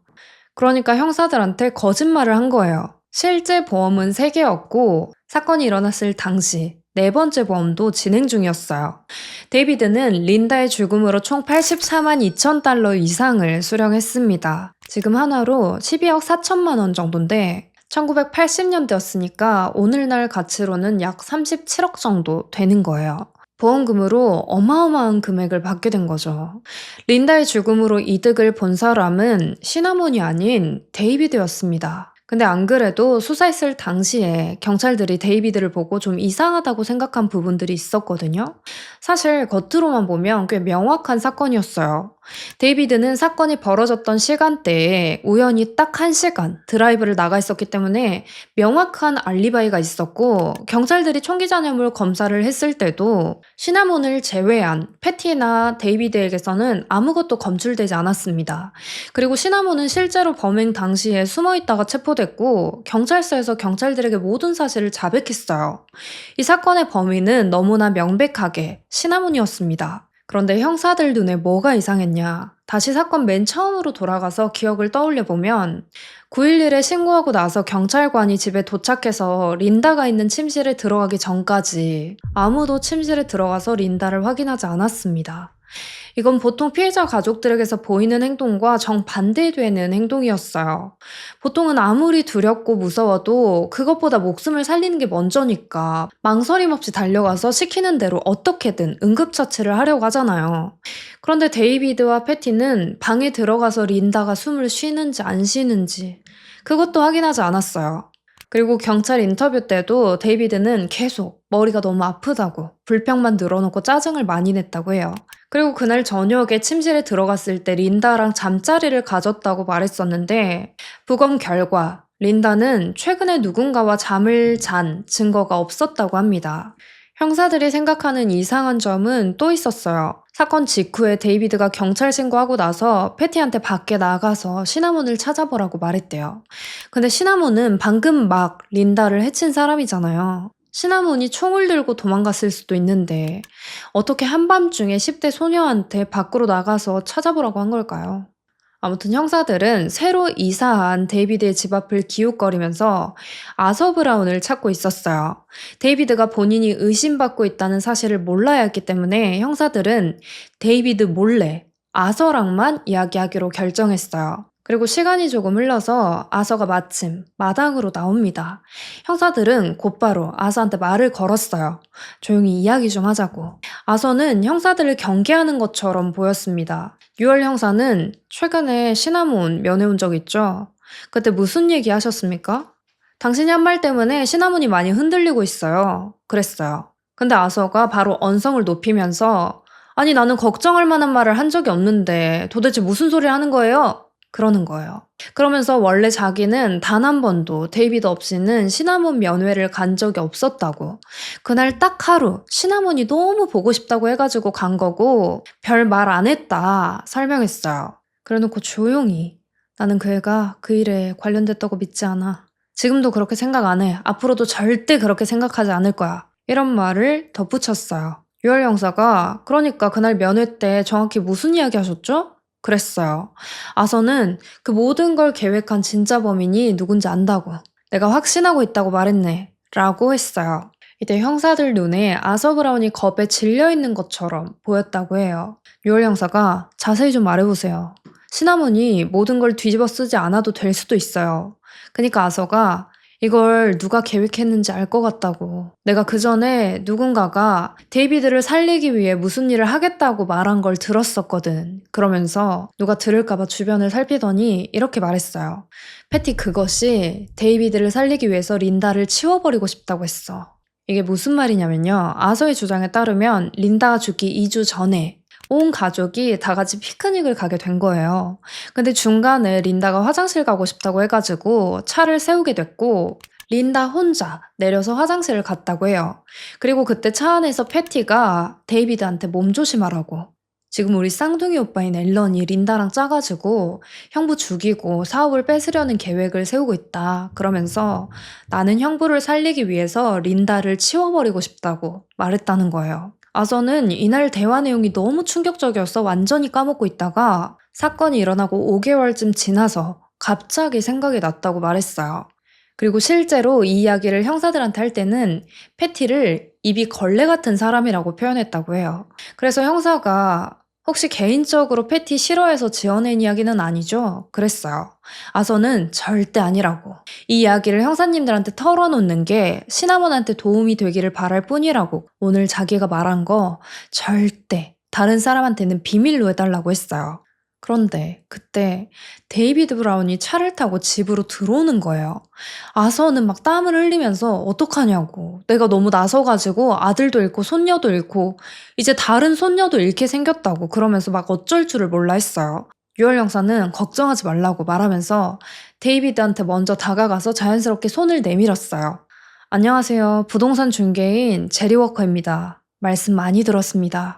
그러니까 형사들한테 거짓말을 한 거예요. 실제 보험은 3개였고 사건이 일어났을 당시 4번째 보험도 진행 중이었어요. 데이비드는 린다의 죽음으로 총 84만 2천 달러 이상을 수령했습니다. 지금 하나로 12억 4천만 원 정도인데 1980년대였으니까 오늘날 가치로는 약 37억 정도 되는 거예요. 보험금으로 어마어마한 금액을 받게 된 거죠. 린다의 죽음으로 이득을 본 사람은 시나몬이 아닌 데이비드였습니다. 근데 안 그래도 수사했을 당시에 경찰들이 데이비드를 보고 좀 이상하다고 생각한 부분들이 있었거든요. 사실 겉으로만 보면 꽤 명확한 사건이었어요. 데이비드는 사건이 벌어졌던 시간대에 우연히 딱 1시간 드라이브를 나가 있었기 때문에 명확한 알리바이가 있었고 경찰들이 총기잔여물 검사를 했을 때도 시나몬을 제외한 패티나 데이비드에게서는 아무것도 검출되지 않았습니다. 그리고 시나몬은 실제로 범행 당시에 숨어있다가 체포됐고 경찰서에서 경찰들에게 모든 사실을 자백했어요. 이 사건의 범인은 너무나 명백하게 시나몬이었습니다. 그런데 형사들 눈에 뭐가 이상했냐? 다시 사건 맨 처음으로 돌아가서 기억을 떠올려 보면 9.11에 신고하고 나서 경찰관이 집에 도착해서 린다가 있는 침실에 들어가기 전까지 아무도 침실에 들어가서 린다를 확인하지 않았습니다. 이건 보통 피해자 가족들에게서 보이는 행동과 정반대되는 행동이었어요. 보통은 아무리 두렵고 무서워도 그것보다 목숨을 살리는 게 먼저니까 망설임 없이 달려가서 시키는 대로 어떻게든 응급처치를 하려고 하잖아요. 그런데 데이비드와 패티는 방에 들어가서 린다가 숨을 쉬는지 안 쉬는지 그것도 확인하지 않았어요. 그리고 경찰 인터뷰 때도 데이비드는 계속 머리가 너무 아프다고 불평만 늘어놓고 짜증을 많이 냈다고 해요. 그리고 그날 저녁에 침실에 들어갔을 때 린다랑 잠자리를 가졌다고 말했었는데 부검 결과 린다는 최근에 누군가와 잠을 잔 증거가 없었다고 합니다. 형사들이 생각하는 이상한 점은 또 있었어요. 사건 직후에 데이비드가 경찰 신고하고 나서 패티한테 밖에 나가서 시나몬을 찾아보라고 말했대요. 근데 시나몬은 방금 막 린다를 해친 사람이잖아요. 시나몬이 총을 들고 도망갔을 수도 있는데 어떻게 한밤중에 10대 소녀한테 밖으로 나가서 찾아보라고 한 걸까요? 아무튼 형사들은 새로 이사한 데이비드의 집 앞을 기웃거리면서 아서 브라운을 찾고 있었어요. 데이비드가 본인이 의심받고 있다는 사실을 몰라야 했기 때문에 형사들은 데이비드 몰래 아서랑만 이야기하기로 결정했어요. 그리고 시간이 조금 흘러서 아서가 마침 마당으로 나옵니다. 형사들은 곧바로 아서한테 말을 걸었어요. 조용히 이야기 좀 하자고. 아서는 형사들을 경계하는 것처럼 보였습니다. 6월 형사는 최근에 시나몬 면회 온 적 있죠? 그때 무슨 얘기 하셨습니까? 당신이 한 말 때문에 시나몬이 많이 흔들리고 있어요. 그랬어요. 근데 아서가 바로 언성을 높이면서 아니 나는 걱정할 만한 말을 한 적이 없는데 도대체 무슨 소리를 하는 거예요? 그러는 거예요. 그러면서 원래 자기는 단 한 번도 데이비드 없이는 시나몬 면회를 간 적이 없었다고. 그날 딱 하루 시나몬이 너무 보고 싶다고 해가지고 간 거고 별 말 안 했다 설명했어요. 그래놓고 조용히 나는 그 애가 그 일에 관련됐다고 믿지 않아. 지금도 그렇게 생각 안 해. 앞으로도 절대 그렇게 생각하지 않을 거야. 이런 말을 덧붙였어요. 유월 형사가 그러니까 그날 면회 때 정확히 무슨 이야기 하셨죠? 그랬어요. 아서는 그 모든 걸 계획한 진짜 범인이 누군지 안다고. 내가 확신하고 있다고 말했네. 라고 했어요. 이때 형사들 눈에 아서 브라운이 겁에 질려 있는 것처럼 보였다고 해요. 유월 형사가 자세히 좀 말해보세요. 시나몬이 모든 걸 뒤집어 쓰지 않아도 될 수도 있어요. 그러니까 아서가 이걸 누가 계획했는지 알 것 같다고. 내가 그 전에 누군가가 데이비드를 살리기 위해 무슨 일을 하겠다고 말한 걸 들었었거든. 그러면서 누가 들을까봐 주변을 살피더니 이렇게 말했어요. 패티 그것이 데이비드를 살리기 위해서 린다를 치워버리고 싶다고 했어. 이게 무슨 말이냐면요. 아서의 주장에 따르면 린다가 죽기 2주 전에 온 가족이 다 같이 피크닉을 가게 된 거예요. 근데 중간에 린다가 화장실 가고 싶다고 해가지고 차를 세우게 됐고 린다 혼자 내려서 화장실을 갔다고 해요. 그리고 그때 차 안에서 패티가 데이비드한테 몸 조심하라고. 지금 우리 쌍둥이 오빠인 앨런이 린다랑 짜가지고 형부 죽이고 사업을 뺏으려는 계획을 세우고 있다. 그러면서 나는 형부를 살리기 위해서 린다를 치워버리고 싶다고 말했다는 거예요. 아서는 이날 대화 내용이 너무 충격적이어서 완전히 까먹고 있다가 사건이 일어나고 5개월쯤 지나서 갑자기 생각이 났다고 말했어요. 그리고 실제로 이 이야기를 형사들한테 할 때는 패티를 입이 걸레 같은 사람이라고 표현했다고 해요. 그래서 형사가 혹시 개인적으로 패티 싫어해서 지어낸 이야기는 아니죠? 그랬어요. 아서는 절대 아니라고. 이 이야기를 형사님들한테 털어놓는 게 시나몬한테 도움이 되기를 바랄 뿐이라고. 오늘 자기가 말한 거 절대 다른 사람한테는 비밀로 해달라고 했어요. 그런데 그때 데이비드 브라운이 차를 타고 집으로 들어오는 거예요. 아서는 막 땀을 흘리면서 어떡하냐고. 내가 너무 나서가지고 아들도 잃고 손녀도 잃고 이제 다른 손녀도 잃게 생겼다고 그러면서 막 어쩔 줄을 몰라 했어요. 유월 형사는 걱정하지 말라고 말하면서 데이비드한테 먼저 다가가서 자연스럽게 손을 내밀었어요. 안녕하세요. 부동산 중개인 제리워커입니다. 말씀 많이 들었습니다.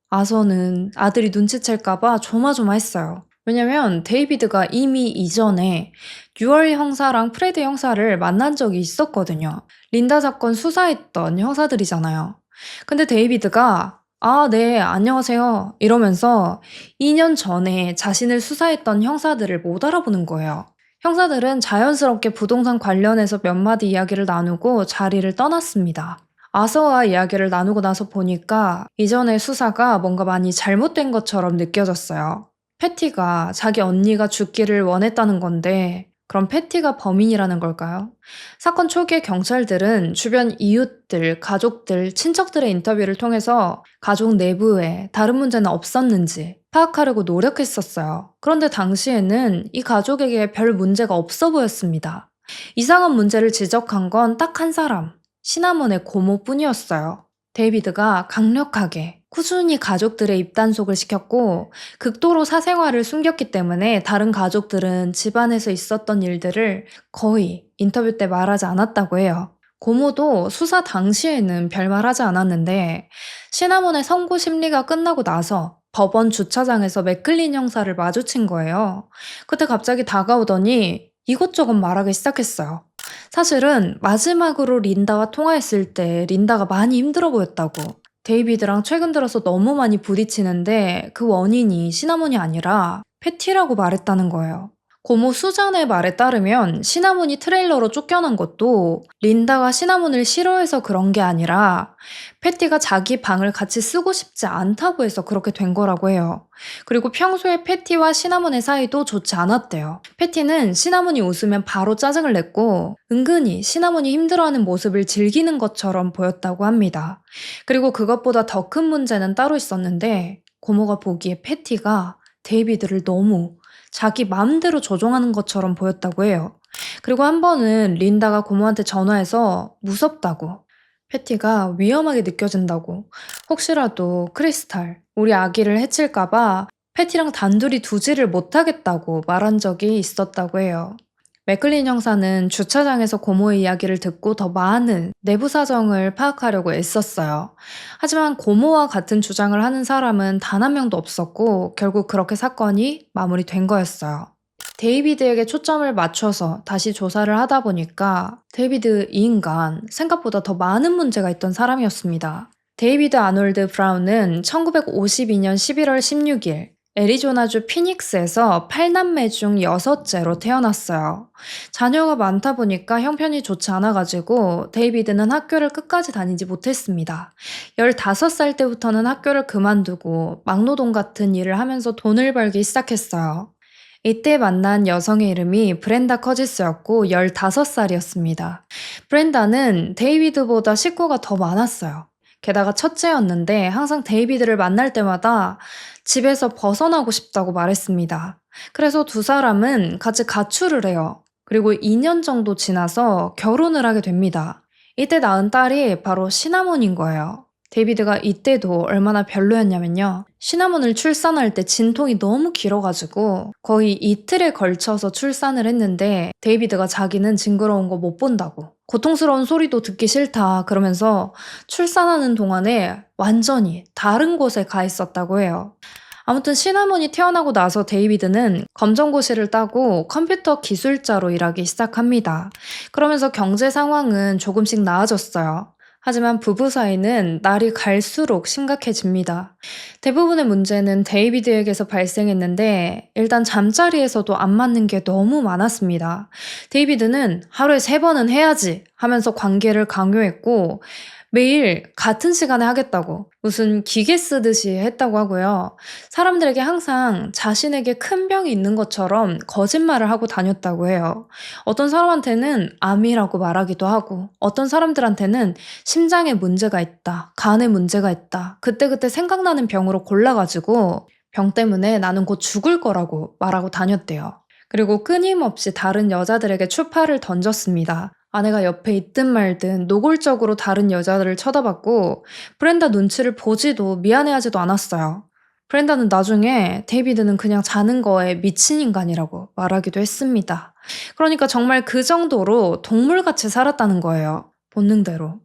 아서는 아들이 눈치챌까봐 조마조마했어요. 왜냐면 데이비드가 이미 이전에 유월 형사랑 프레드 형사를 만난 적이 있었거든요. 린다 사건 수사했던 형사들이잖아요. 근데 데이비드가 아, 네, 안녕하세요. 이러면서 2년 전에 자신을 수사했던 형사들을 못 알아보는 거예요. 형사들은 자연스럽게 부동산 관련해서 몇 마디 이야기를 나누고 자리를 떠났습니다. 아서와 이야기를 나누고 나서 보니까 이전의 수사가 뭔가 많이 잘못된 것처럼 느껴졌어요. 패티가 자기 언니가 죽기를 원했다는 건데 그럼 패티가 범인이라는 걸까요? 사건 초기에 경찰들은 주변 이웃들, 가족들, 친척들의 인터뷰를 통해서 가족 내부에 다른 문제는 없었는지 파악하려고 노력했었어요. 그런데 당시에는 이 가족에게 별 문제가 없어 보였습니다. 이상한 문제를 지적한 건 딱 한 사람, 시나몬의 고모뿐이었어요. 데이비드가 강력하게 꾸준히 가족들의 입단속을 시켰고 극도로 사생활을 숨겼기 때문에 다른 가족들은 집안에서 있었던 일들을 거의 인터뷰 때 말하지 않았다고 해요. 고모도 수사 당시에는 별말하지 않았는데 시나몬의 선고 심리가 끝나고 나서 법원 주차장에서 맥클린 형사를 마주친 거예요. 그때 갑자기 다가오더니 이것저것 말하기 시작했어요. 사실은 마지막으로 린다와 통화했을 때 린다가 많이 힘들어 보였다고. 데이비드랑 최근 들어서 너무 많이 부딪히는데 그 원인이 시나몬이 아니라 패티라고 말했다는 거예요. 고모 수잔의 말에 따르면 시나몬이 트레일러로 쫓겨난 것도 린다가 시나몬을 싫어해서 그런 게 아니라 패티가 자기 방을 같이 쓰고 싶지 않다고 해서 그렇게 된 거라고 해요. 그리고 평소에 패티와 시나몬의 사이도 좋지 않았대요. 패티는 시나몬이 웃으면 바로 짜증을 냈고 은근히 시나몬이 힘들어하는 모습을 즐기는 것처럼 보였다고 합니다. 그리고 그것보다 더 큰 문제는 따로 있었는데 고모가 보기에 패티가 데이비드를 너무 자기 마음대로 조종하는 것처럼 보였다고 해요. 그리고 한 번은 린다가 고모한테 전화해서 무섭다고, 패티가 위험하게 느껴진다고, 혹시라도 크리스탈, 우리 아기를 해칠까봐 패티랑 단둘이 두지를 못하겠다고 말한 적이 있었다고 해요. 맥클린 형사는 주차장에서 고모의 이야기를 듣고 더 많은 내부 사정을 파악하려고 애썼어요. 하지만 고모와 같은 주장을 하는 사람은 단 한 명도 없었고 결국 그렇게 사건이 마무리된 거였어요. 데이비드에게 초점을 맞춰서 다시 조사를 하다 보니까 데이비드 이 인간 생각보다 더 많은 문제가 있던 사람이었습니다. 데이비드 아놀드 브라운은 1952년 11월 16일 애리조나주 피닉스에서 8남매 중 여섯째로 태어났어요. 자녀가 많다 보니까 형편이 좋지 않아가지고 데이비드는 학교를 끝까지 다니지 못했습니다. 15살 때부터는 학교를 그만두고 막노동 같은 일을 하면서 돈을 벌기 시작했어요. 이때 만난 여성의 이름이 브렌다 커지스였고 15살이었습니다. 브렌다는 데이비드보다 식구가 더 많았어요. 게다가 첫째였는데 항상 데이비드를 만날 때마다 집에서 벗어나고 싶다고 말했습니다. 그래서 두 사람은 같이 가출을 해요. 그리고 2년 정도 지나서 결혼을 하게 됩니다. 이때 낳은 딸이 바로 시나몬인 거예요. 데이비드가 이때도 얼마나 별로였냐면요. 시나몬을 출산할 때 진통이 너무 길어가지고 거의 이틀에 걸쳐서 출산을 했는데 데이비드가 자기는 징그러운 거 못 본다고. 고통스러운 소리도 듣기 싫다 그러면서 출산하는 동안에 완전히 다른 곳에 가 있었다고 해요. 아무튼 시나몬이 태어나고 나서 데이비드는 검정고시를 따고 컴퓨터 기술자로 일하기 시작합니다. 그러면서 경제 상황은 조금씩 나아졌어요. 하지만 부부 사이는 날이 갈수록 심각해집니다. 대부분의 문제는 데이비드에게서 발생했는데 일단 잠자리에서도 안 맞는 게 너무 많았습니다. 데이비드는 하루에 3번은 해야지 하면서 관계를 강요했고 매일 같은 시간에 하겠다고 무슨 기계 쓰듯이 했다고 하고요. 사람들에게 항상 자신에게 큰 병이 있는 것처럼 거짓말을 하고 다녔다고 해요. 어떤 사람한테는 암이라고 말하기도 하고 어떤 사람들한테는 심장에 문제가 있다, 간에 문제가 있다. 그때그때 생각나는 병으로 골라가지고 병 때문에 나는 곧 죽을 거라고 말하고 다녔대요. 그리고 끊임없이 다른 여자들에게 추파를 던졌습니다. 아내가 옆에 있든 말든 노골적으로 다른 여자들을 쳐다봤고 브렌다 눈치를 보지도 미안해하지도 않았어요. 브렌다는 나중에 데이비드는 그냥 자는 거에 미친 인간이라고 말하기도 했습니다. 그러니까 정말 그 정도로 동물같이 살았다는 거예요. 본능대로.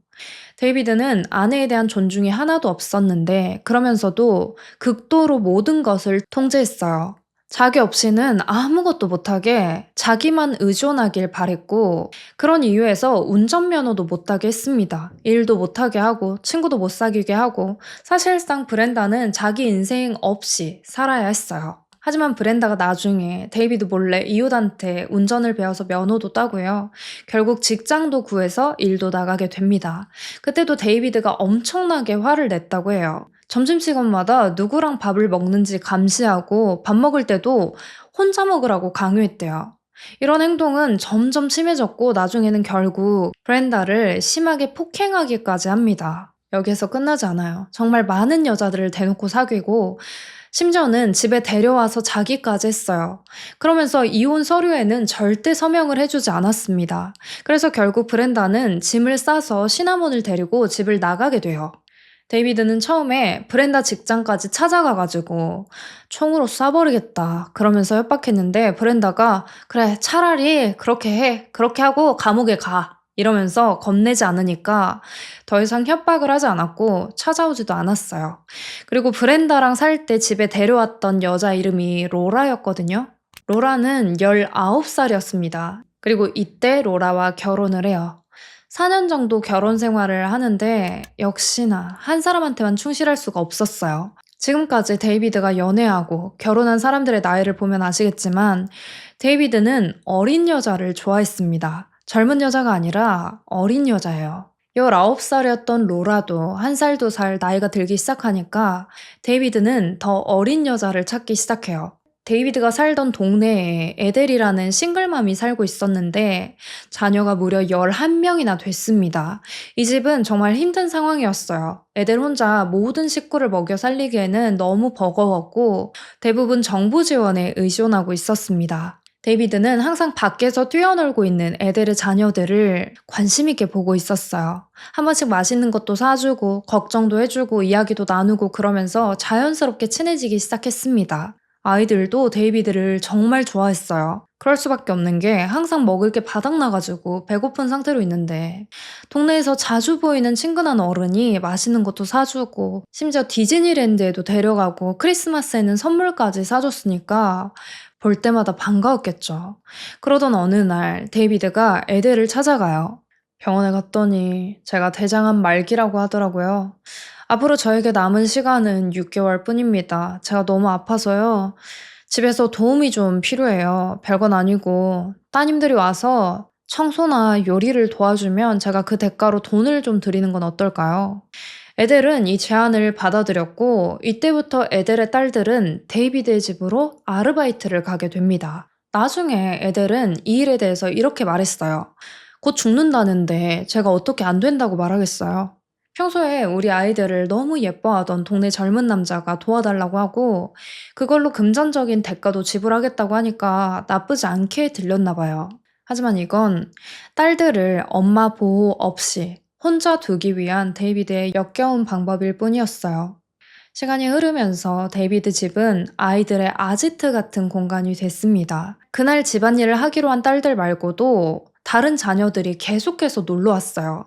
데이비드는 아내에 대한 존중이 하나도 없었는데 그러면서도 극도로 모든 것을 통제했어요. 자기 없이는 아무것도 못하게 자기만 의존하길 바랬고 그런 이유에서 운전면허도 못하게 했습니다. 일도 못하게 하고 친구도 못 사귀게 하고 사실상 브렌다는 자기 인생 없이 살아야 했어요. 하지만 브렌다가 나중에 데이비드 몰래 이웃한테 운전을 배워서 면허도 따고요. 결국 직장도 구해서 일도 나가게 됩니다. 그때도 데이비드가 엄청나게 화를 냈다고 해요. 점심시간마다 누구랑 밥을 먹는지 감시하고 밥 먹을 때도 혼자 먹으라고 강요했대요. 이런 행동은 점점 심해졌고 나중에는 결국 브렌다를 심하게 폭행하기까지 합니다. 여기에서 끝나지 않아요. 정말 많은 여자들을 대놓고 사귀고 심지어는 집에 데려와서 자기까지 했어요. 그러면서 이혼 서류에는 절대 서명을 해주지 않았습니다. 그래서 결국 브렌다는 짐을 싸서 시나몬을 데리고 집을 나가게 돼요. 데이비드는 처음에 브렌다 직장까지 찾아가가지고 총으로 쏴버리겠다 그러면서 협박했는데 브렌다가 그래 차라리 그렇게 해 그렇게 하고 감옥에 가 이러면서 겁내지 않으니까 더 이상 협박을 하지 않았고 찾아오지도 않았어요. 그리고 브렌다랑 살 때 집에 데려왔던 여자 이름이 로라였거든요. 로라는 19살이었습니다. 그리고 이때 로라와 결혼을 해요. 4년 정도 결혼 생활을 하는데 역시나 한 사람한테만 충실할 수가 없었어요. 지금까지 데이비드가 연애하고 결혼한 사람들의 나이를 보면 아시겠지만 데이비드는 어린 여자를 좋아했습니다. 젊은 여자가 아니라 어린 여자예요. 19살이었던 로라도 1살, 2살 나이가 들기 시작하니까 데이비드는 더 어린 여자를 찾기 시작해요. 데이비드가 살던 동네에 에델이라는 싱글맘이 살고 있었는데 자녀가 무려 11명이나 됐습니다. 이 집은 정말 힘든 상황이었어요. 에델 혼자 모든 식구를 먹여 살리기에는 너무 버거웠고 대부분 정부 지원에 의존하고 있었습니다. 데이비드는 항상 밖에서 뛰어놀고 있는 에델의 자녀들을 관심 있게 보고 있었어요. 한 번씩 맛있는 것도 사주고 걱정도 해주고 이야기도 나누고 그러면서 자연스럽게 친해지기 시작했습니다. 아이들도 데이비드를 정말 좋아했어요. 그럴 수밖에 없는 게 항상 먹을 게 바닥나가지고 배고픈 상태로 있는데 동네에서 자주 보이는 친근한 어른이 맛있는 것도 사주고 심지어 디즈니랜드에도 데려가고 크리스마스에는 선물까지 사줬으니까 볼 때마다 반가웠겠죠. 그러던 어느 날 데이비드가 에델을 찾아가요. 병원에 갔더니 제가 대장암 말기라고 하더라고요. 앞으로 저에게 남은 시간은 6개월 뿐입니다. 제가 너무 아파서요. 집에서 도움이 좀 필요해요. 별건 아니고 따님들이 와서 청소나 요리를 도와주면 제가 그 대가로 돈을 좀 드리는 건 어떨까요? 에델은 이 제안을 받아들였고 이때부터 에델의 딸들은 데이비드의 집으로 아르바이트를 가게 됩니다. 나중에 에델은 이 일에 대해서 이렇게 말했어요. 곧 죽는다는데 제가 어떻게 안 된다고 말하겠어요. 평소에 우리 아이들을 너무 예뻐하던 동네 젊은 남자가 도와달라고 하고 그걸로 금전적인 대가도 지불하겠다고 하니까 나쁘지 않게 들렸나 봐요. 하지만 이건 딸들을 엄마 보호 없이 혼자 두기 위한 데이비드의 역겨운 방법일 뿐이었어요. 시간이 흐르면서 데이비드 집은 아이들의 아지트 같은 공간이 됐습니다. 그날 집안일을 하기로 한 딸들 말고도 다른 자녀들이 계속해서 놀러 왔어요.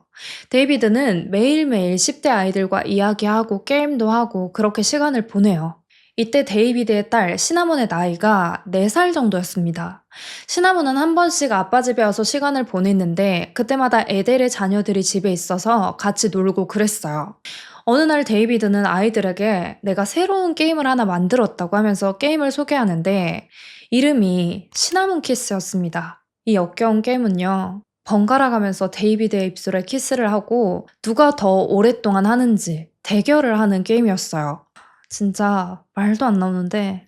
데이비드는 매일매일 10대 아이들과 이야기하고 게임도 하고 그렇게 시간을 보내요. 이때 데이비드의 딸 시나몬의 나이가 4살 정도였습니다. 시나몬은 한 번씩 아빠 집에 와서 시간을 보냈는데 그때마다 에델의 자녀들이 집에 있어서 같이 놀고 그랬어요. 어느 날 데이비드는 아이들에게 내가 새로운 게임을 하나 만들었다고 하면서 게임을 소개하는데 이름이 시나몬 키스였습니다. 이 역겨운 게임은요. 번갈아 가면서 데이비드의 입술에 키스를 하고 누가 더 오랫동안 하는지 대결을 하는 게임이었어요. 진짜 말도 안 나오는데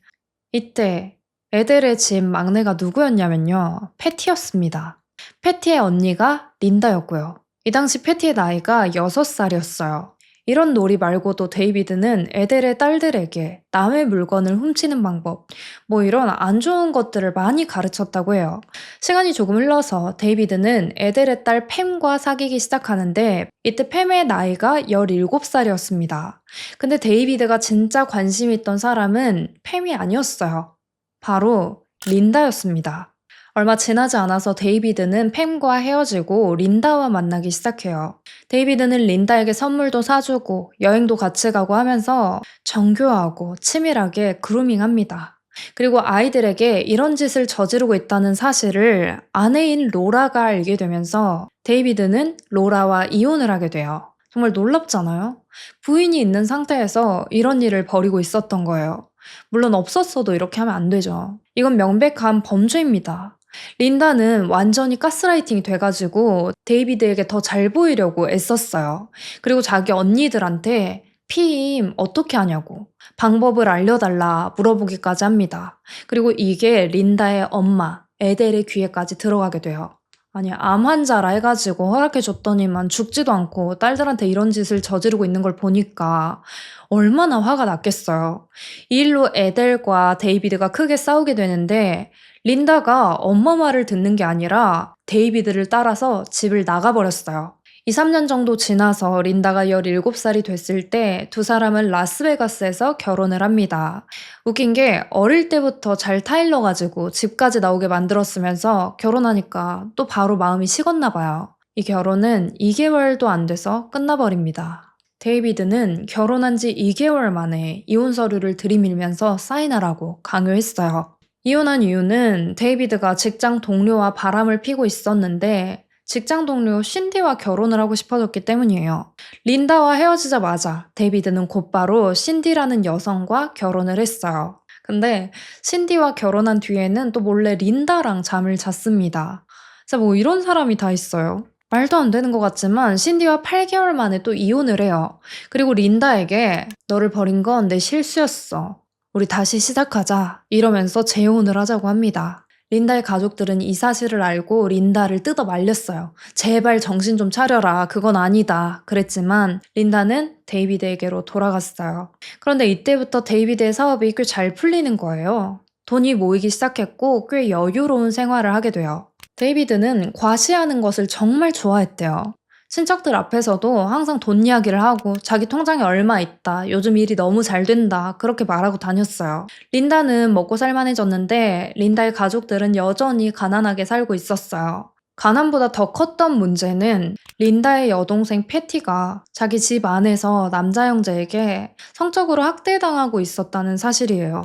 이때 에델의 집 막내가 누구였냐면요. 패티였습니다. 패티의 언니가 린다였고요. 이 당시 패티의 나이가 6살이었어요. 이런 놀이 말고도 데이비드는 에델의 딸들에게 남의 물건을 훔치는 방법, 뭐 이런 안 좋은 것들을 많이 가르쳤다고 해요. 시간이 조금 흘러서 데이비드는 에델의 딸 팸과 사귀기 시작하는데 이때 팸의 나이가 17살이었습니다. 근데 데이비드가 진짜 관심 있던 사람은 팸이 아니었어요. 바로 린다였습니다. 얼마 지나지 않아서 데이비드는 팸과 헤어지고 린다와 만나기 시작해요. 데이비드는 린다에게 선물도 사주고 여행도 같이 가고 하면서 정교하고 치밀하게 그루밍합니다. 그리고 아이들에게 이런 짓을 저지르고 있다는 사실을 아내인 로라가 알게 되면서 데이비드는 로라와 이혼을 하게 돼요. 정말 놀랍잖아요? 부인이 있는 상태에서 이런 일을 벌이고 있었던 거예요. 물론 없었어도 이렇게 하면 안 되죠. 이건 명백한 범죄입니다. 린다는 완전히 가스라이팅이 돼가지고 데이비드에게 더 잘 보이려고 애썼어요. 그리고 자기 언니들한테 피임 어떻게 하냐고 방법을 알려달라 물어보기까지 합니다. 그리고 이게 린다의 엄마 에델의 귀에까지 들어가게 돼요. 아니 암 환자라 해가지고 허락해줬더니만 죽지도 않고 딸들한테 이런 짓을 저지르고 있는 걸 보니까 얼마나 화가 났겠어요. 이 일로 에델과 데이비드가 크게 싸우게 되는데 린다가 엄마 말을 듣는 게 아니라 데이비드를 따라서 집을 나가버렸어요. 2, 3년 정도 지나서 린다가 17살이 됐을 때 두 사람은 라스베가스에서 결혼을 합니다. 웃긴 게 어릴 때부터 잘 타일러가지고 집까지 나오게 만들었으면서 결혼하니까 또 바로 마음이 식었나 봐요. 이 결혼은 2개월도 안 돼서 끝나버립니다. 데이비드는 결혼한 지 2개월 만에 이혼 서류를 들이밀면서 사인하라고 강요했어요. 이혼한 이유는 데이비드가 직장 동료와 바람을 피고 있었는데 직장 동료 신디와 결혼을 하고 싶어졌기 때문이에요. 린다와 헤어지자마자 데이비드는 곧바로 신디라는 여성과 결혼을 했어요. 근데 신디와 결혼한 뒤에는 또 몰래 린다랑 잠을 잤습니다. 진짜 뭐 이런 사람이 다 있어요. 말도 안 되는 것 같지만 신디와 8개월 만에 또 이혼을 해요. 그리고 린다에게 너를 버린 건 내 실수였어. 우리 다시 시작하자. 이러면서 재혼을 하자고 합니다. 린다의 가족들은 이 사실을 알고 린다를 뜯어 말렸어요. 제발 정신 좀 차려라. 그건 아니다. 그랬지만 린다는 데이비드에게로 돌아갔어요. 그런데 이때부터 데이비드의 사업이 꽤 잘 풀리는 거예요. 돈이 모이기 시작했고 꽤 여유로운 생활을 하게 돼요. 데이비드는 과시하는 것을 정말 좋아했대요. 친척들 앞에서도 항상 돈 이야기를 하고 자기 통장에 얼마 있다, 요즘 일이 너무 잘 된다 그렇게 말하고 다녔어요. 린다는 먹고 살만해졌는데 린다의 가족들은 여전히 가난하게 살고 있었어요. 가난보다 더 컸던 문제는 린다의 여동생 패티가 자기 집 안에서 남자 형제에게 성적으로 학대당하고 있었다는 사실이에요.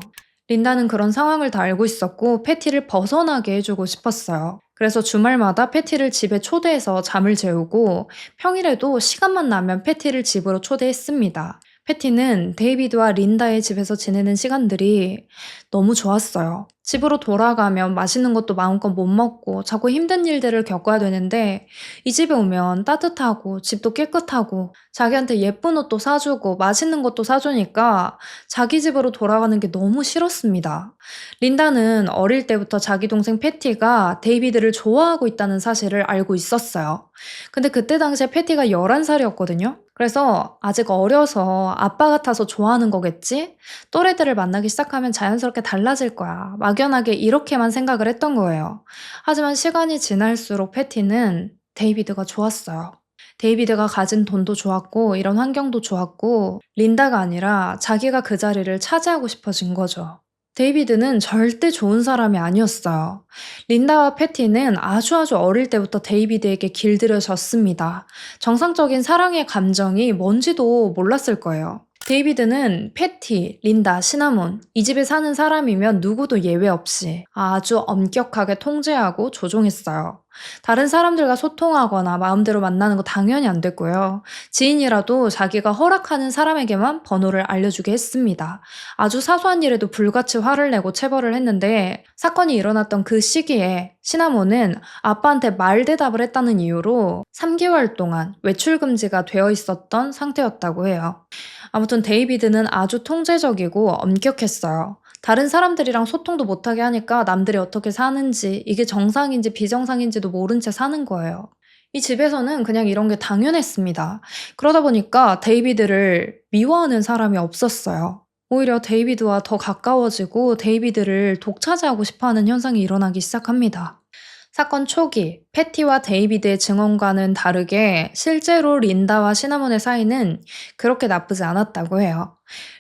린다는 그런 상황을 다 알고 있었고 패티를 벗어나게 해주고 싶었어요. 그래서 주말마다 패티를 집에 초대해서 잠을 재우고 평일에도 시간만 나면 패티를 집으로 초대했습니다. 패티는 데이비드와 린다의 집에서 지내는 시간들이 너무 좋았어요. 집으로 돌아가면 맛있는 것도 마음껏 못 먹고 자꾸 힘든 일들을 겪어야 되는데 이 집에 오면 따뜻하고 집도 깨끗하고 자기한테 예쁜 옷도 사주고 맛있는 것도 사주니까 자기 집으로 돌아가는 게 너무 싫었습니다. 린다는 어릴 때부터 자기 동생 패티가 데이비드를 좋아하고 있다는 사실을 알고 있었어요. 근데 그때 당시에 패티가 11살이었거든요. 그래서 아직 어려서 아빠 같아서 좋아하는 거겠지? 또래들을 만나기 시작하면 자연스럽게 달라질 거야. 막연하게 이렇게만 생각을 했던 거예요. 하지만 시간이 지날수록 패티는 데이비드가 좋았어요. 데이비드가 가진 돈도 좋았고 이런 환경도 좋았고 린다가 아니라 자기가 그 자리를 차지하고 싶어진 거죠. 데이비드는 절대 좋은 사람이 아니었어요. 린다와 패티는 아주 어릴 때부터 데이비드에게 길들여졌습니다. 정상적인 사랑의 감정이 뭔지도 몰랐을 거예요. 데이비드는 패티, 린다, 시나몬, 이 집에 사는 사람이면 누구도 예외 없이 아주 엄격하게 통제하고 조종했어요. 다른 사람들과 소통하거나 마음대로 만나는 거 당연히 안 됐고요. 지인이라도 자기가 허락하는 사람에게만 번호를 알려주게 했습니다. 아주 사소한 일에도 불같이 화를 내고 체벌을 했는데 사건이 일어났던 그 시기에 시나몬은 아빠한테 말대답을 했다는 이유로 3개월 동안 외출 금지가 되어 있었던 상태였다고 해요. 아무튼 데이비드는 아주 통제적이고 엄격했어요. 다른 사람들이랑 소통도 못하게 하니까 남들이 어떻게 사는지, 이게 정상인지 비정상인지도 모른 채 사는 거예요. 이 집에서는 그냥 이런 게 당연했습니다. 그러다 보니까 데이비드를 미워하는 사람이 없었어요. 오히려 데이비드와 더 가까워지고 데이비드를 독차지하고 싶어하는 현상이 일어나기 시작합니다. 사건 초기, 패티와 데이비드의 증언과는 다르게 실제로 린다와 시나몬의 사이는 그렇게 나쁘지 않았다고 해요.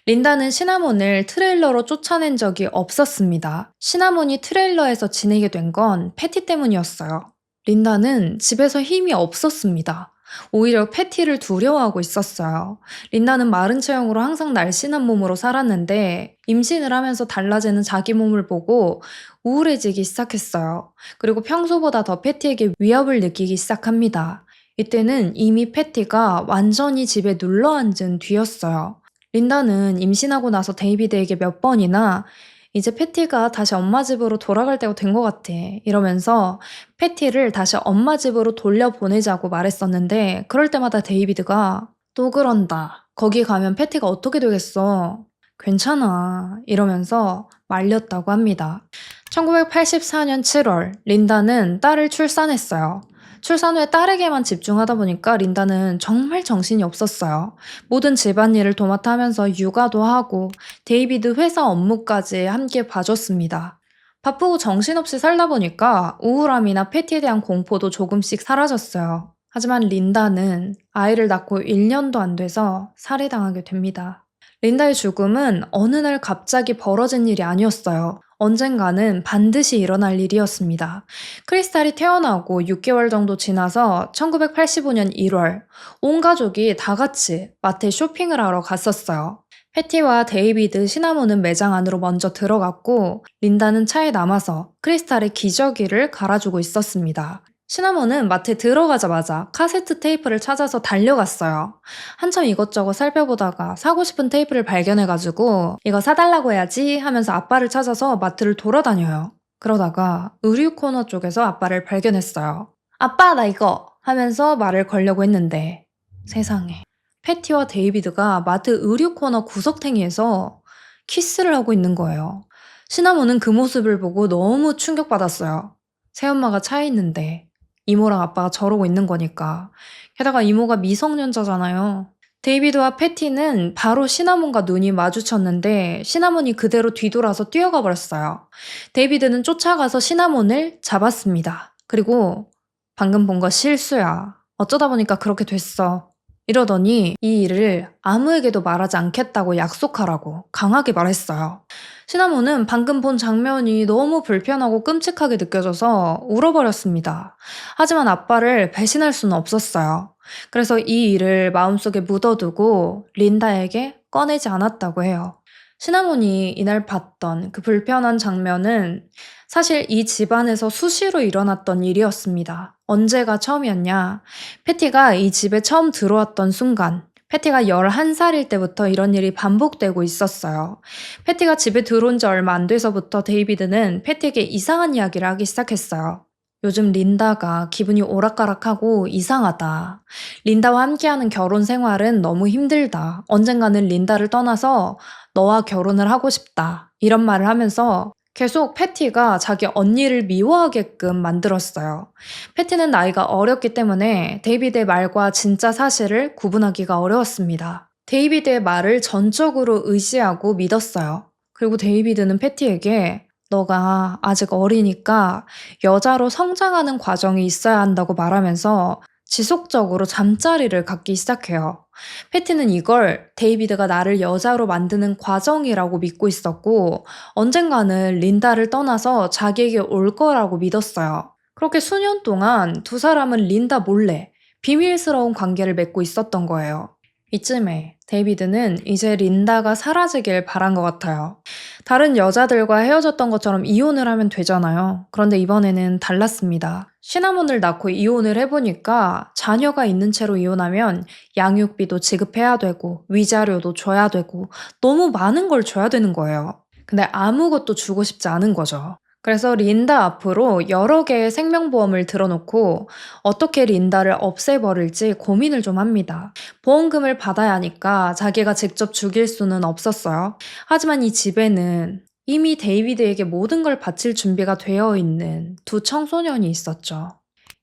린다는 시나몬을 트레일러로 쫓아낸 적이 없었습니다. 시나몬이 트레일러에서 지내게 된 건 패티 때문이었어요. 린다는 집에서 힘이 없었습니다. 오히려 패티를 두려워하고 있었어요. 린다는 마른 체형으로 항상 날씬한 몸으로 살았는데 임신을 하면서 달라지는 자기 몸을 보고 우울해지기 시작했어요. 그리고 평소보다 더 패티에게 위협을 느끼기 시작합니다. 이때는 이미 패티가 완전히 집에 눌러앉은 뒤였어요. 린다는 임신하고 나서 데이비드에게 몇 번이나 이제 패티가 다시 엄마 집으로 돌아갈 때가 된 것 같아. 이러면서 패티를 다시 엄마 집으로 돌려보내자고 말했었는데 그럴 때마다 데이비드가 또 그런다. 거기 가면 패티가 어떻게 되겠어. 괜찮아. 이러면서 말렸다고 합니다. 1984년 7월 린다는 딸을 출산했어요. 출산 후에 딸에게만 집중하다 보니까 린다는 정말 정신이 없었어요. 모든 집안일을 도맡아 하면서 육아도 하고 데이비드 회사 업무까지 함께 봐줬습니다. 바쁘고 정신없이 살다 보니까 우울함이나 패티에 대한 공포도 조금씩 사라졌어요. 하지만 린다는 아이를 낳고 1년도 안 돼서 살해당하게 됩니다. 린다의 죽음은 어느 날 갑자기 벌어진 일이 아니었어요. 언젠가는 반드시 일어날 일이었습니다. 크리스탈이 태어나고 6개월 정도 지나서 1985년 1월, 온 가족이 다 같이 마트에 쇼핑을 하러 갔었어요. 패티와 데이비드, 시나몬은 매장 안으로 먼저 들어갔고 린다는 차에 남아서 크리스탈의 기저귀를 갈아주고 있었습니다. 시나몬은 마트에 들어가자마자 카세트 테이프를 찾아서 달려갔어요. 한참 이것저것 살펴보다가 사고 싶은 테이프를 발견해가지고 이거 사달라고 해야지 하면서 아빠를 찾아서 마트를 돌아다녀요. 그러다가 의류 코너 쪽에서 아빠를 발견했어요. 아빠 나 이거 하면서 말을 걸려고 했는데 세상에 패티와 데이비드가 마트 의류 코너 구석탱이에서 키스를 하고 있는 거예요. 시나몬은 그 모습을 보고 너무 충격받았어요. 새엄마가 차에 있는데 이모랑 아빠가 저러고 있는 거니까. 게다가 이모가 미성년자잖아요. 데이비드와 패티는 바로 시나몬과 눈이 마주쳤는데 시나몬이 그대로 뒤돌아서 뛰어가 버렸어요. 데이비드는 쫓아가서 시나몬을 잡았습니다. 그리고 방금 본 거 실수야. 어쩌다 보니까 그렇게 됐어. 이러더니 이 일을 아무에게도 말하지 않겠다고 약속하라고 강하게 말했어요. 시나몬은 방금 본 장면이 너무 불편하고 끔찍하게 느껴져서 울어버렸습니다. 하지만 아빠를 배신할 수는 없었어요. 그래서 이 일을 마음속에 묻어두고 린다에게 꺼내지 않았다고 해요. 시나몬이 이날 봤던 그 불편한 장면은 사실 이 집안에서 수시로 일어났던 일이었습니다. 언제가 처음이었냐? 패티가 이 집에 처음 들어왔던 순간, 패티가 11살일 때부터 이런 일이 반복되고 있었어요. 패티가 집에 들어온 지 얼마 안 돼서부터 데이비드는 패티에게 이상한 이야기를 하기 시작했어요. 요즘 린다가 기분이 오락가락하고 이상하다. 린다와 함께하는 결혼 생활은 너무 힘들다. 언젠가는 린다를 떠나서 너와 결혼을 하고 싶다. 이런 말을 하면서 계속 패티가 자기 언니를 미워하게끔 만들었어요. 패티는 나이가 어렸기 때문에 데이비드의 말과 진짜 사실을 구분하기가 어려웠습니다. 데이비드의 말을 전적으로 의지하고 믿었어요. 그리고 데이비드는 패티에게 너가 아직 어리니까 여자로 성장하는 과정이 있어야 한다고 말하면서 지속적으로 잠자리를 갖기 시작해요. 패티는 이걸 데이비드가 나를 여자로 만드는 과정이라고 믿고 있었고, 언젠가는 린다를 떠나서 자기에게 올 거라고 믿었어요. 그렇게 수년 동안 두 사람은 린다 몰래 비밀스러운 관계를 맺고 있었던 거예요. 이쯤에 데이비드는 이제 린다가 사라지길 바란 것 같아요. 다른 여자들과 헤어졌던 것처럼 이혼을 하면 되잖아요. 그런데 이번에는 달랐습니다. 시나몬을 낳고 이혼을 해보니까 자녀가 있는 채로 이혼하면 양육비도 지급해야 되고 위자료도 줘야 되고 너무 많은 걸 줘야 되는 거예요. 근데 아무것도 주고 싶지 않은 거죠. 그래서 린다 앞으로 여러 개의 생명보험을 들어놓고 어떻게 린다를 없애버릴지 고민을 좀 합니다. 보험금을 받아야 하니까 자기가 직접 죽일 수는 없었어요. 하지만 이 집에는 이미 데이비드에게 모든 걸 바칠 준비가 되어 있는 두 청소년이 있었죠.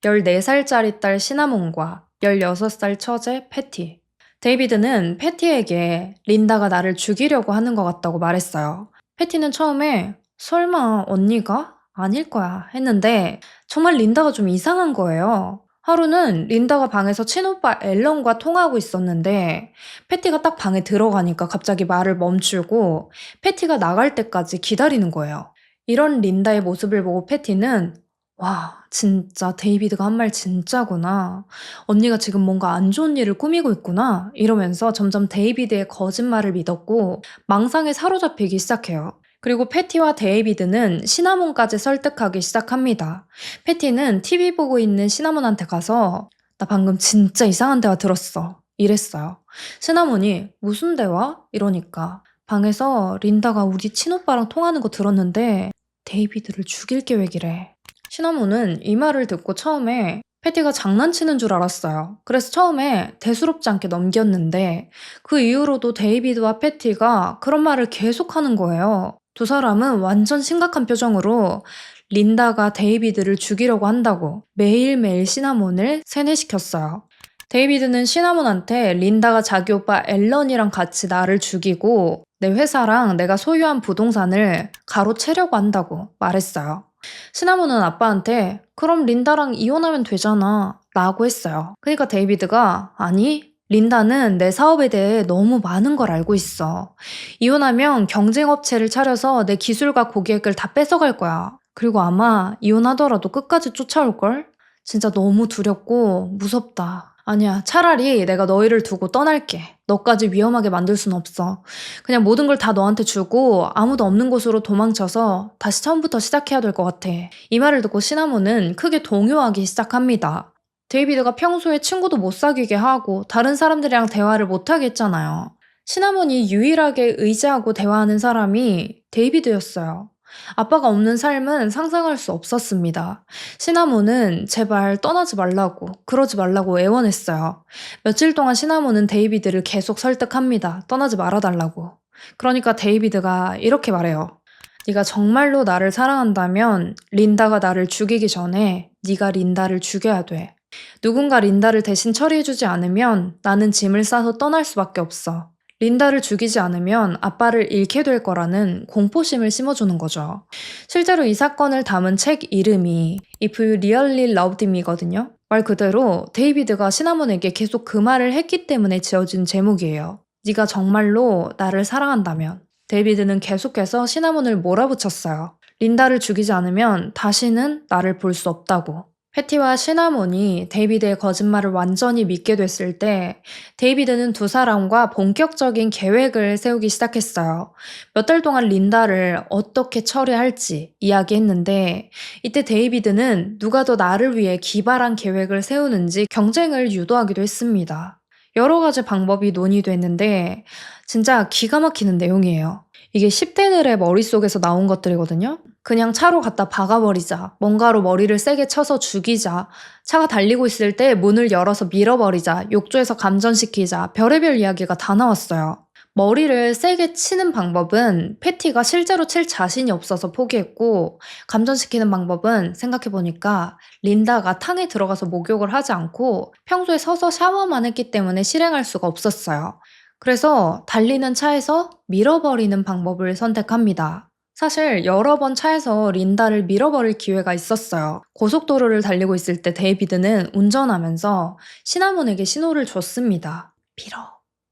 14살짜리 딸 시나몬과 16살 처제 패티. 데이비드는 패티에게 린다가 나를 죽이려고 하는 것 같다고 말했어요. 패티는 처음에 설마 언니가? 아닐 거야 했는데 정말 린다가 좀 이상한 거예요. 하루는 린다가 방에서 친오빠 앨런과 통화하고 있었는데 패티가 딱 방에 들어가니까 갑자기 말을 멈추고 패티가 나갈 때까지 기다리는 거예요. 이런 린다의 모습을 보고 패티는 와, 진짜 데이비드가 한 말 진짜구나. 언니가 지금 뭔가 안 좋은 일을 꾸미고 있구나. 이러면서 점점 데이비드의 거짓말을 믿었고 망상에 사로잡히기 시작해요. 그리고 패티와 데이비드는 시나몬까지 설득하기 시작합니다. 패티는 TV 보고 있는 시나몬한테 가서 나 방금 진짜 이상한 대화 들었어. 이랬어요. 시나몬이 무슨 대화? 이러니까 방에서 린다가 우리 친오빠랑 통하는 거 들었는데 데이비드를 죽일 계획이래. 시나몬은 이 말을 듣고 처음에 패티가 장난치는 줄 알았어요. 그래서 처음에 대수롭지 않게 넘겼는데 그 이후로도 데이비드와 패티가 그런 말을 계속하는 거예요. 두 사람은 완전 심각한 표정으로 린다가 데이비드를 죽이려고 한다고 매일매일 시나몬을 세뇌시켰어요. 데이비드는 시나몬한테 린다가 자기 오빠 앨런이랑 같이 나를 죽이고 내 회사랑 내가 소유한 부동산을 가로채려고 한다고 말했어요. 시나몬은 아빠한테 그럼 린다랑 이혼하면 되잖아 라고 했어요. 그러니까 데이비드가 아니 린다는 내 사업에 대해 너무 많은 걸 알고 있어. 이혼하면 경쟁업체를 차려서 내 기술과 고객을 다 뺏어갈 거야. 그리고 아마 이혼하더라도 끝까지 쫓아올걸? 진짜 너무 두렵고 무섭다. 아니야, 차라리 내가 너희를 두고 떠날게. 너까지 위험하게 만들 순 없어. 그냥 모든 걸 다 너한테 주고 아무도 없는 곳으로 도망쳐서 다시 처음부터 시작해야 될 것 같아. 이 말을 듣고 시나몬은 크게 동요하기 시작합니다. 데이비드가 평소에 친구도 못 사귀게 하고 다른 사람들이랑 대화를 못 하게 했잖아요. 시나몬이 유일하게 의지하고 대화하는 사람이 데이비드였어요. 아빠가 없는 삶은 상상할 수 없었습니다. 시나몬은 제발 떠나지 말라고, 그러지 말라고 애원했어요. 며칠 동안 시나몬은 데이비드를 계속 설득합니다. 떠나지 말아달라고. 그러니까 데이비드가 이렇게 말해요. 네가 정말로 나를 사랑한다면 린다가 나를 죽이기 전에 네가 린다를 죽여야 돼. 누군가 린다를 대신 처리해주지 않으면 나는 짐을 싸서 떠날 수밖에 없어. 린다를 죽이지 않으면 아빠를 잃게 될 거라는 공포심을 심어주는 거죠. 실제로 이 사건을 담은 책 이름이 If You Really Loved Me거든요. 말 그대로 데이비드가 시나몬에게 계속 그 말을 했기 때문에 지어진 제목이에요. 네가 정말로 나를 사랑한다면. 데이비드는 계속해서 시나몬을 몰아붙였어요. 린다를 죽이지 않으면 다시는 나를 볼 수 없다고. 패티와 시나몬이 데이비드의 거짓말을 완전히 믿게 됐을 때 데이비드는 두 사람과 본격적인 계획을 세우기 시작했어요. 몇 달 동안 린다를 어떻게 처리할지 이야기했는데 이때 데이비드는 누가 더 나를 위해 기발한 계획을 세우는지 경쟁을 유도하기도 했습니다. 여러 가지 방법이 논의됐는데 진짜 기가 막히는 내용이에요. 이게 10대들의 머릿속에서 나온 것들이거든요. 그냥 차로 갖다 박아버리자. 뭔가로 머리를 세게 쳐서 죽이자. 차가 달리고 있을 때 문을 열어서 밀어버리자. 욕조에서 감전시키자. 별의별 이야기가 다 나왔어요. 머리를 세게 치는 방법은 패티가 실제로 칠 자신이 없어서 포기했고, 감전시키는 방법은 생각해보니까 린다가 탕에 들어가서 목욕을 하지 않고 평소에 서서 샤워만 했기 때문에 실행할 수가 없었어요. 그래서 달리는 차에서 밀어버리는 방법을 선택합니다. 사실 여러 번 차에서 린다를 밀어버릴 기회가 있었어요. 고속도로를 달리고 있을 때 데이비드는 운전하면서 시나몬에게 신호를 줬습니다. 밀어.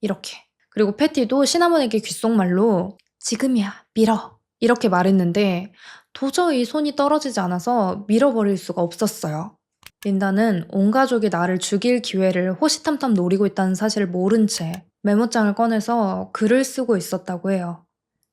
이렇게. 그리고 패티도 시나몬에게 귓속말로 지금이야. 밀어. 이렇게 말했는데 도저히 손이 떨어지지 않아서 밀어버릴 수가 없었어요. 린다는 온 가족이 나를 죽일 기회를 호시탐탐 노리고 있다는 사실을 모른 채 메모장을 꺼내서 글을 쓰고 있었다고 해요.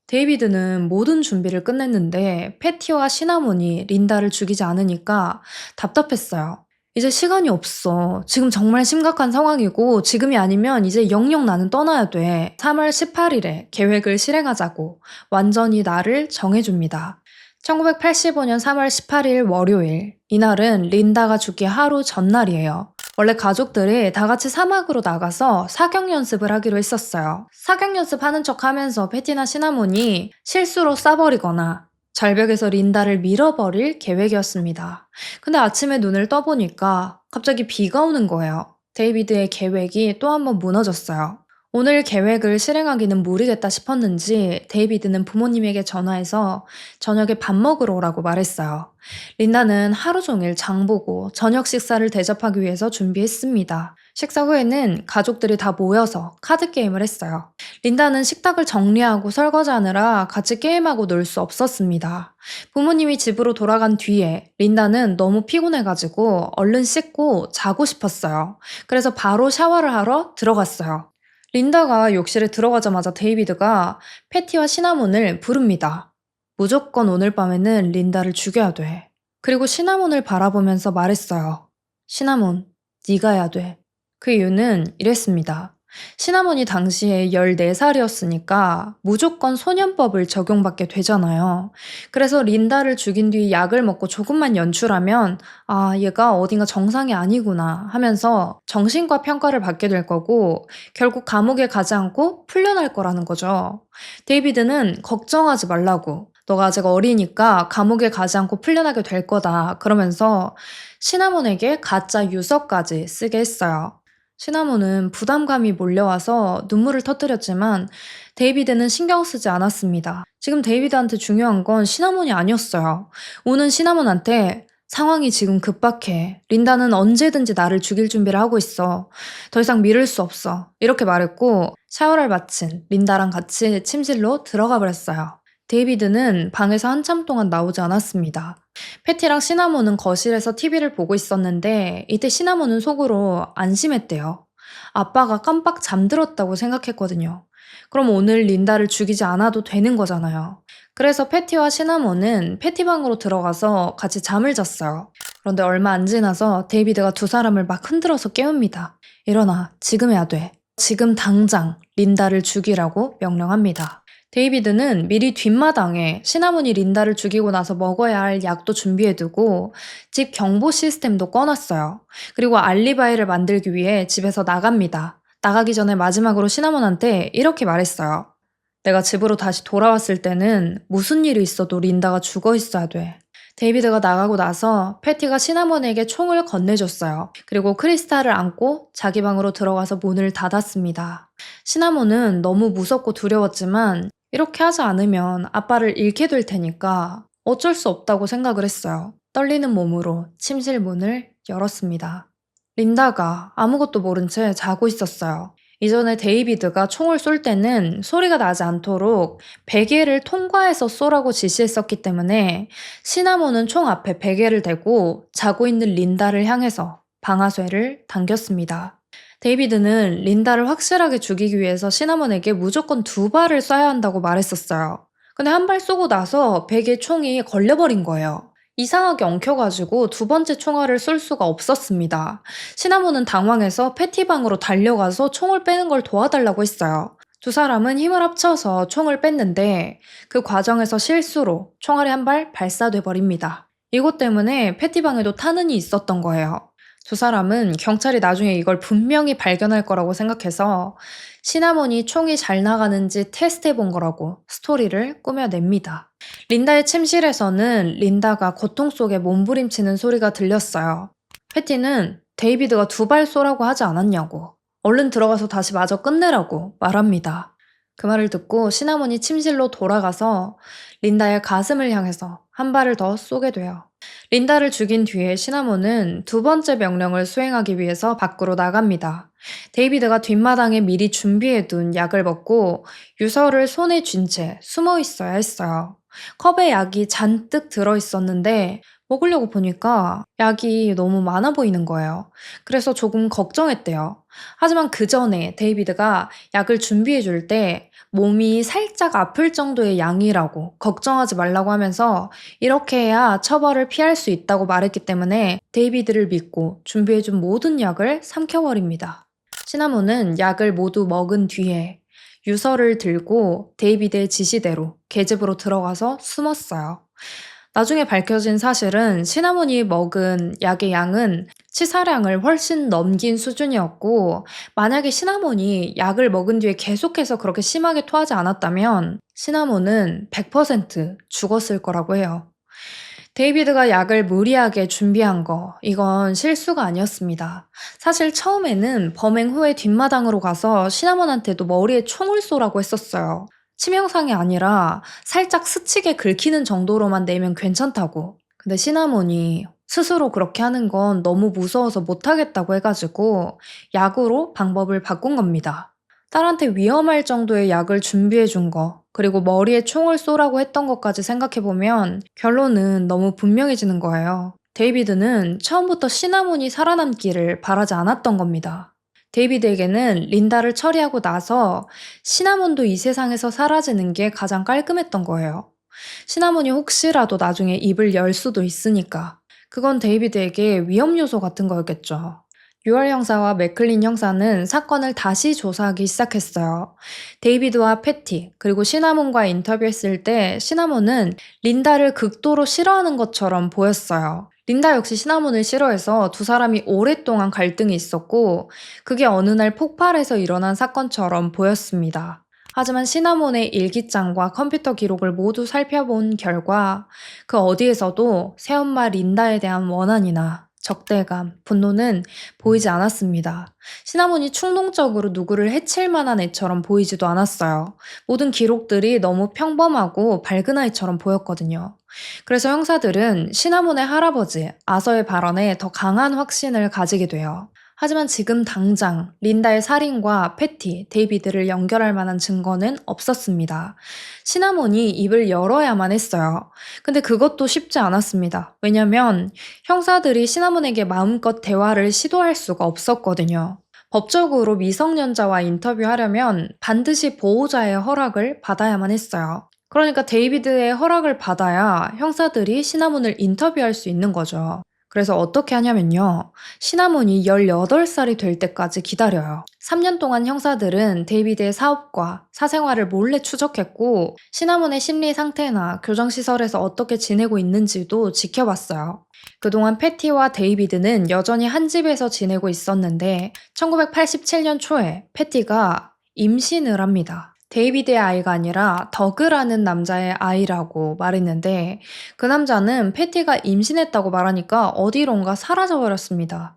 데이비드는 모든 준비를 끝냈는데 패티와 시나몬이 린다를 죽이지 않으니까 답답했어요. 이제 시간이 없어. 지금 정말 심각한 상황이고 지금이 아니면 이제 영영 나는 떠나야 돼. 3월 18일에 계획을 실행하자고 완전히 나를 정해줍니다. 1985년 3월 18일 월요일. 이날은 린다가 죽기 하루 전날이에요. 원래 가족들이 다 같이 사막으로 나가서 사격 연습을 하기로 했었어요. 사격 연습하는 척 하면서 패티나 시나몬이 실수로 쏴버리거나 절벽에서 린다를 밀어버릴 계획이었습니다. 근데 아침에 눈을 떠보니까 갑자기 비가 오는 거예요. 데이비드의 계획이 또 한 번 무너졌어요. 오늘 계획을 실행하기는 무리겠다 싶었는지 데이비드는 부모님에게 전화해서 저녁에 밥 먹으러 오라고 말했어요. 린다는 하루 종일 장 보고 저녁 식사를 대접하기 위해서 준비했습니다. 식사 후에는 가족들이 다 모여서 카드게임을 했어요. 린다는 식탁을 정리하고 설거지하느라 같이 게임하고 놀 수 없었습니다. 부모님이 집으로 돌아간 뒤에 린다는 너무 피곤해가지고 얼른 씻고 자고 싶었어요. 그래서 바로 샤워를 하러 들어갔어요. 린다가 욕실에 들어가자마자 데이비드가 패티와 시나몬을 부릅니다. 무조건 오늘 밤에는 린다를 죽여야 돼. 그리고 시나몬을 바라보면서 말했어요. 시나몬, 네가 해야 돼. 그 이유는 이랬습니다. 시나몬이 당시에 14살이었으니까 무조건 소년법을 적용받게 되잖아요. 그래서 린다를 죽인 뒤 약을 먹고 조금만 연출하면 아, 얘가 어딘가 정상이 아니구나 하면서 정신과 평가를 받게 될 거고 결국 감옥에 가지 않고 풀려날 거라는 거죠. 데이비드는 걱정하지 말라고. 너가 아직 어리니까 감옥에 가지 않고 풀려나게 될 거다. 그러면서 시나몬에게 가짜 유서까지 쓰게 했어요. 시나몬은 부담감이 몰려와서 눈물을 터뜨렸지만 데이비드는 신경 쓰지 않았습니다. 지금 데이비드한테 중요한 건 시나몬이 아니었어요. 오는 시나몬한테 상황이 지금 급박해. 린다는 언제든지 나를 죽일 준비를 하고 있어. 더 이상 미룰 수 없어. 이렇게 말했고 샤워를 마친 린다랑 같이 침실로 들어가 버렸어요. 데이비드는 방에서 한참 동안 나오지 않았습니다. 패티랑 시나몬은 거실에서 TV를 보고 있었는데 이때 시나몬은 속으로 안심했대요. 아빠가 깜빡 잠들었다고 생각했거든요. 그럼 오늘 린다를 죽이지 않아도 되는 거잖아요. 그래서 패티와 시나몬은 패티 방으로 들어가서 같이 잠을 잤어요. 그런데 얼마 안 지나서 데이비드가 두 사람을 막 흔들어서 깨웁니다. 일어나, 지금 해야 돼. 지금 당장 린다를 죽이라고 명령합니다. 데이비드는 미리 뒷마당에 시나몬이 린다를 죽이고 나서 먹어야 할 약도 준비해두고 집 경보 시스템도 꺼놨어요. 그리고 알리바이를 만들기 위해 집에서 나갑니다. 나가기 전에 마지막으로 시나몬한테 이렇게 말했어요. 내가 집으로 다시 돌아왔을 때는 무슨 일이 있어도 린다가 죽어 있어야 돼. 데이비드가 나가고 나서 패티가 시나몬에게 총을 건네줬어요. 그리고 크리스탈을 안고 자기 방으로 들어가서 문을 닫았습니다. 시나몬은 너무 무섭고 두려웠지만 이렇게 하지 않으면 아빠를 잃게 될 테니까 어쩔 수 없다고 생각을 했어요. 떨리는 몸으로 침실 문을 열었습니다. 린다가 아무것도 모른 채 자고 있었어요. 이전에 데이비드가 총을 쏠 때는 소리가 나지 않도록 베개를 통과해서 쏘라고 지시했었기 때문에 시나몬은 총 앞에 베개를 대고 자고 있는 린다를 향해서 방아쇠를 당겼습니다. 데이비드는 린다를 확실하게 죽이기 위해서 시나몬에게 무조건 2발을 쏴야 한다고 말했었어요. 근데 한 발 쏘고 나서 베개에 총이 걸려버린 거예요. 이상하게 엉켜가지고 2번째 총알을 쏠 수가 없었습니다. 시나몬은 당황해서 패티방으로 달려가서 총을 빼는 걸 도와달라고 했어요. 두 사람은 힘을 합쳐서 총을 뺐는데 그 과정에서 실수로 총알이 한 발 발사돼 버립니다. 이것 때문에 패티방에도 탄흔이 있었던 거예요. 두 사람은 경찰이 나중에 이걸 분명히 발견할 거라고 생각해서 시나몬이 총이 잘 나가는지 테스트해 본 거라고 스토리를 꾸며냅니다. 린다의 침실에서는 린다가 고통 속에 몸부림치는 소리가 들렸어요. 패티는 데이비드가 2발 쏘라고 하지 않았냐고, 얼른 들어가서 다시 마저 끝내라고 말합니다. 그 말을 듣고 시나몬이 침실로 돌아가서 린다의 가슴을 향해서 한 발을 더 쏘게 돼요. 린다를 죽인 뒤에 시나몬은 2번째 명령을 수행하기 위해서 밖으로 나갑니다. 데이비드가 뒷마당에 미리 준비해둔 약을 먹고 유서를 손에 쥔 채 숨어 있어야 했어요. 컵에 약이 잔뜩 들어있었는데 먹으려고 보니까 약이 너무 많아 보이는 거예요. 그래서 조금 걱정했대요. 하지만 그 전에 데이비드가 약을 준비해 줄 때 몸이 살짝 아플 정도의 양이라고 걱정하지 말라고 하면서 이렇게 해야 처벌을 피할 수 있다고 말했기 때문에 데이비드를 믿고 준비해준 모든 약을 삼켜버립니다. 시나몬은 약을 모두 먹은 뒤에 유서를 들고 데이비드의 지시대로 계집으로 들어가서 숨었어요. 나중에 밝혀진 사실은 시나몬이 먹은 약의 양은 치사량을 훨씬 넘긴 수준이었고, 만약에 시나몬이 약을 먹은 뒤에 계속해서 그렇게 심하게 토하지 않았다면 시나몬은 100% 죽었을 거라고 해요. 데이비드가 약을 무리하게 준비한 거, 이건 실수가 아니었습니다. 사실 처음에는 범행 후에 뒷마당으로 가서 시나몬한테도 머리에 총을 쏘라고 했었어요. 치명상이 아니라 살짝 스치게 긁히는 정도로만 내면 괜찮다고. 근데 시나몬이 스스로 그렇게 하는 건 너무 무서워서 못하겠다고 해가지고 약으로 방법을 바꾼 겁니다. 딸한테 위험할 정도의 약을 준비해 준 거, 그리고 머리에 총을 쏘라고 했던 것까지 생각해보면 결론은 너무 분명해지는 거예요. 데이비드는 처음부터 시나몬이 살아남기를 바라지 않았던 겁니다. 데이비드에게는 린다를 처리하고 나서 시나몬도 이 세상에서 사라지는 게 가장 깔끔했던 거예요. 시나몬이 혹시라도 나중에 입을 열 수도 있으니까. 그건 데이비드에게 위험 요소 같은 거였겠죠. 유월 형사와 맥클린 형사는 사건을 다시 조사하기 시작했어요. 데이비드와 패티, 그리고 시나몬과 인터뷰했을 때 시나몬은 린다를 극도로 싫어하는 것처럼 보였어요. 린다 역시 시나몬을 싫어해서 두 사람이 오랫동안 갈등이 있었고, 그게 어느 날 폭발해서 일어난 사건처럼 보였습니다. 하지만 시나몬의 일기장과 컴퓨터 기록을 모두 살펴본 결과 그 어디에서도 새엄마 린다에 대한 원한이나 적대감, 분노는 보이지 않았습니다. 시나몬이 충동적으로 누구를 해칠 만한 애처럼 보이지도 않았어요. 모든 기록들이 너무 평범하고 밝은 아이처럼 보였거든요. 그래서 형사들은 시나몬의 할아버지, 아서의 발언에 더 강한 확신을 가지게 돼요. 하지만 지금 당장 린다의 살인과 패티, 데이비드를 연결할 만한 증거는 없었습니다. 시나몬이 입을 열어야만 했어요. 근데 그것도 쉽지 않았습니다. 왜냐면 형사들이 시나몬에게 마음껏 대화를 시도할 수가 없었거든요. 법적으로 미성년자와 인터뷰하려면 반드시 보호자의 허락을 받아야만 했어요. 그러니까 데이비드의 허락을 받아야 형사들이 시나몬을 인터뷰할 수 있는 거죠. 그래서 어떻게 하냐면요. 시나몬이 18살이 될 때까지 기다려요. 3년 동안 형사들은 데이비드의 사업과 사생활을 몰래 추적했고 시나몬의 심리 상태나 교정시설에서 어떻게 지내고 있는지도 지켜봤어요. 그동안 패티와 데이비드는 여전히 한 집에서 지내고 있었는데 1987년 초에 패티가 임신을 합니다. 데이비드의 아이가 아니라 더그라는 남자의 아이라고 말했는데 그 남자는 패티가 임신했다고 말하니까 어디론가 사라져버렸습니다.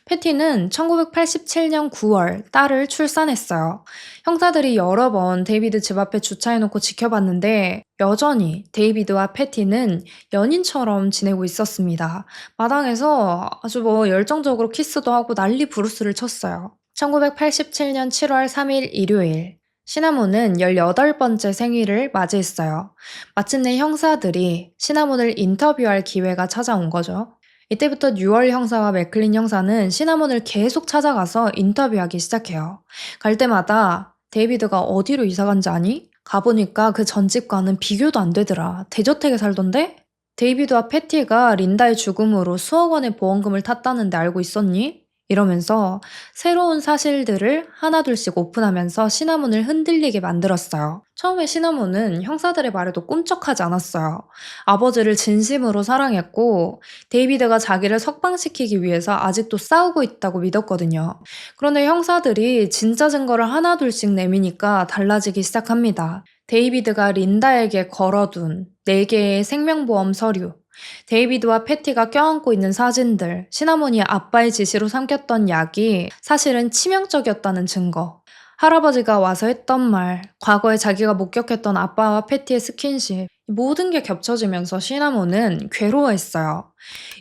패티는 1987년 9월 딸을 출산했어요. 형사들이 여러 번 데이비드 집 앞에 주차해놓고 지켜봤는데 여전히 데이비드와 패티는 연인처럼 지내고 있었습니다. 마당에서 아주 열정적으로 키스도 하고 난리 부르스를 쳤어요. 1987년 7월 3일 일요일, 시나몬은 18번째 생일을 맞이했어요. 마침내 형사들이 시나몬을 인터뷰할 기회가 찾아온 거죠. 이때부터 뉴얼 형사와 맥클린 형사는 시나몬을 계속 찾아가서 인터뷰하기 시작해요. 갈 때마다 데이비드가 어디로 이사 간지 아니? 가보니까 그 전집과는 비교도 안 되더라. 대저택에 살던데? 데이비드와 패티가 린다의 죽음으로 수억 원의 보험금을 탔다는데 알고 있었니? 이러면서 새로운 사실들을 하나둘씩 오픈하면서 시나몬을 흔들리게 만들었어요. 처음에 시나몬은 형사들의 말에도 꿈쩍하지 않았어요. 아버지를 진심으로 사랑했고 데이비드가 자기를 석방시키기 위해서 아직도 싸우고 있다고 믿었거든요. 그런데 형사들이 진짜 증거를 하나둘씩 내미니까 달라지기 시작합니다. 데이비드가 린다에게 걸어둔 4개의 생명보험 서류, 데이비드와 패티가 껴안고 있는 사진들, 시나몬이 아빠의 지시로 삼켰던 약이 사실은 치명적이었다는 증거, 할아버지가 와서 했던 말, 과거에 자기가 목격했던 아빠와 패티의 스킨십, 모든 게 겹쳐지면서 시나몬은 괴로워했어요.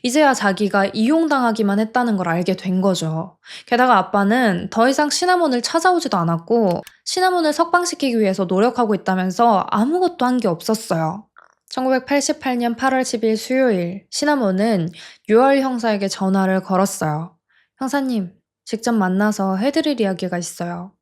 이제야 자기가 이용당하기만 했다는 걸 알게 된 거죠. 게다가 아빠는 더 이상 시나몬을 찾아오지도 않았고 시나몬을 석방시키기 위해서 노력하고 있다면서 아무것도 한 게 없었어요. 1988년 8월 10일 수요일, 시나몬은 유월 형사에게 전화를 걸었어요. 형사님, 직접 만나서 해드릴 이야기가 있어요.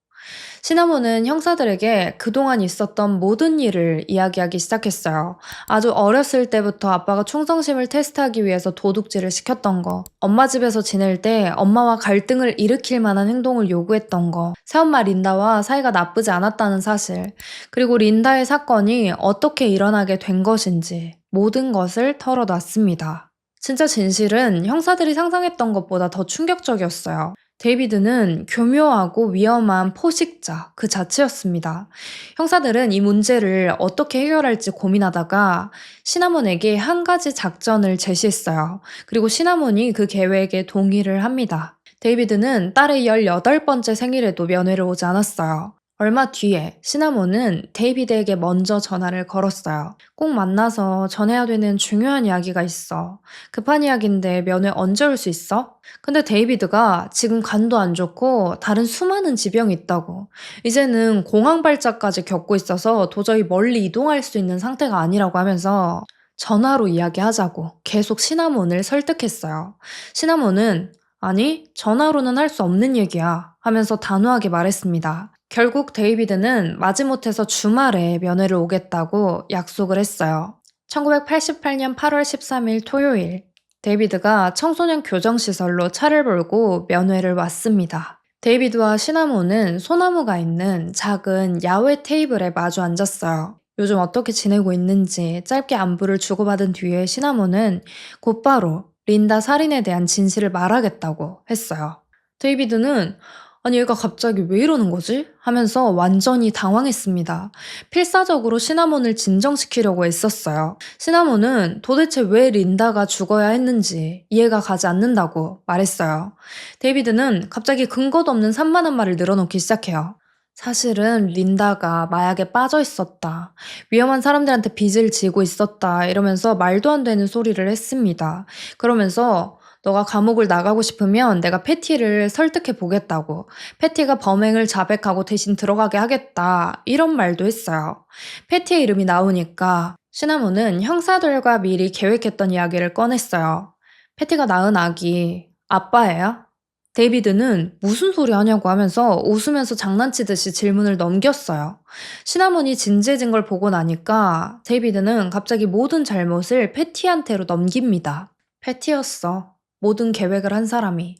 시나몬은 형사들에게 그동안 있었던 모든 일을 이야기하기 시작했어요. 아주 어렸을 때부터 아빠가 충성심을 테스트하기 위해서 도둑질을 시켰던 거, 엄마 집에서 지낼 때 엄마와 갈등을 일으킬 만한 행동을 요구했던 거, 새엄마 린다와 사이가 나쁘지 않았다는 사실, 그리고 린다의 사건이 어떻게 일어나게 된 것인지 모든 것을 털어놨습니다. 진짜 진실은 형사들이 상상했던 것보다 더 충격적이었어요. 데이비드는 교묘하고 위험한 포식자 그 자체였습니다. 형사들은 이 문제를 어떻게 해결할지 고민하다가 시나몬에게 한 가지 작전을 제시했어요. 그리고 시나몬이 그 계획에 동의를 합니다. 데이비드는 딸의 18번째 생일에도 면회를 오지 않았어요. 얼마 뒤에 시나몬은 데이비드에게 먼저 전화를 걸었어요. 꼭 만나서 전해야 되는 중요한 이야기가 있어. 급한 이야기인데 면회 언제 올 수 있어? 근데 데이비드가 지금 간도 안 좋고 다른 수많은 지병이 있다고. 이제는 공황 발작까지 겪고 있어서 도저히 멀리 이동할 수 있는 상태가 아니라고 하면서 전화로 이야기하자고 계속 시나몬을 설득했어요. 시나몬은 아니, 전화로는 할 수 없는 얘기야 하면서 단호하게 말했습니다. 결국 데이비드는 마지못해서 주말에 면회를 오겠다고 약속을 했어요. 1988년 8월 13일 토요일, 데이비드가 청소년 교정시설로 차를 몰고 면회를 왔습니다. 데이비드와 시나몬은 소나무가 있는 작은 야외 테이블에 마주 앉았어요. 요즘 어떻게 지내고 있는지 짧게 안부를 주고받은 뒤에 시나몬은 곧바로 린다 살인에 대한 진실을 말하겠다고 했어요. 데이비드는 아니 얘가 갑자기 왜 이러는 거지? 하면서 완전히 당황했습니다. 필사적으로 시나몬을 진정시키려고 애썼어요. 시나몬은 도대체 왜 린다가 죽어야 했는지 이해가 가지 않는다고 말했어요. 데이비드는 갑자기 근거도 없는 산만한 말을 늘어놓기 시작해요. 사실은 린다가 마약에 빠져 있었다. 위험한 사람들한테 빚을 지고 있었다. 이러면서 말도 안 되는 소리를 했습니다. 그러면서 너가 감옥을 나가고 싶으면 내가 패티를 설득해 보겠다고. 패티가 범행을 자백하고 대신 들어가게 하겠다. 이런 말도 했어요. 패티의 이름이 나오니까 시나몬은 형사들과 미리 계획했던 이야기를 꺼냈어요. 패티가 낳은 아기 아빠예요? 데이비드는 무슨 소리 하냐고 하면서 웃으면서 장난치듯이 질문을 넘겼어요. 시나몬이 진지해진 걸 보고 나니까 데이비드는 갑자기 모든 잘못을 패티한테로 넘깁니다. 패티였어. 모든 계획을 한 사람이.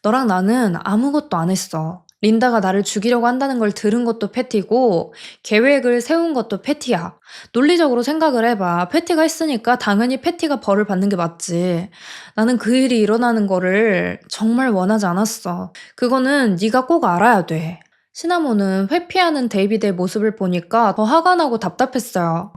너랑 나는 아무것도 안 했어. 린다가 나를 죽이려고 한다는 걸 들은 것도 패티고 계획을 세운 것도 패티야. 논리적으로 생각을 해봐. 패티가 했으니까 당연히 패티가 벌을 받는 게 맞지. 나는 그 일이 일어나는 거를 정말 원하지 않았어. 그거는 네가 꼭 알아야 돼. 시나몬은 회피하는 데이비드의 모습을 보니까 더 화가 나고 답답했어요.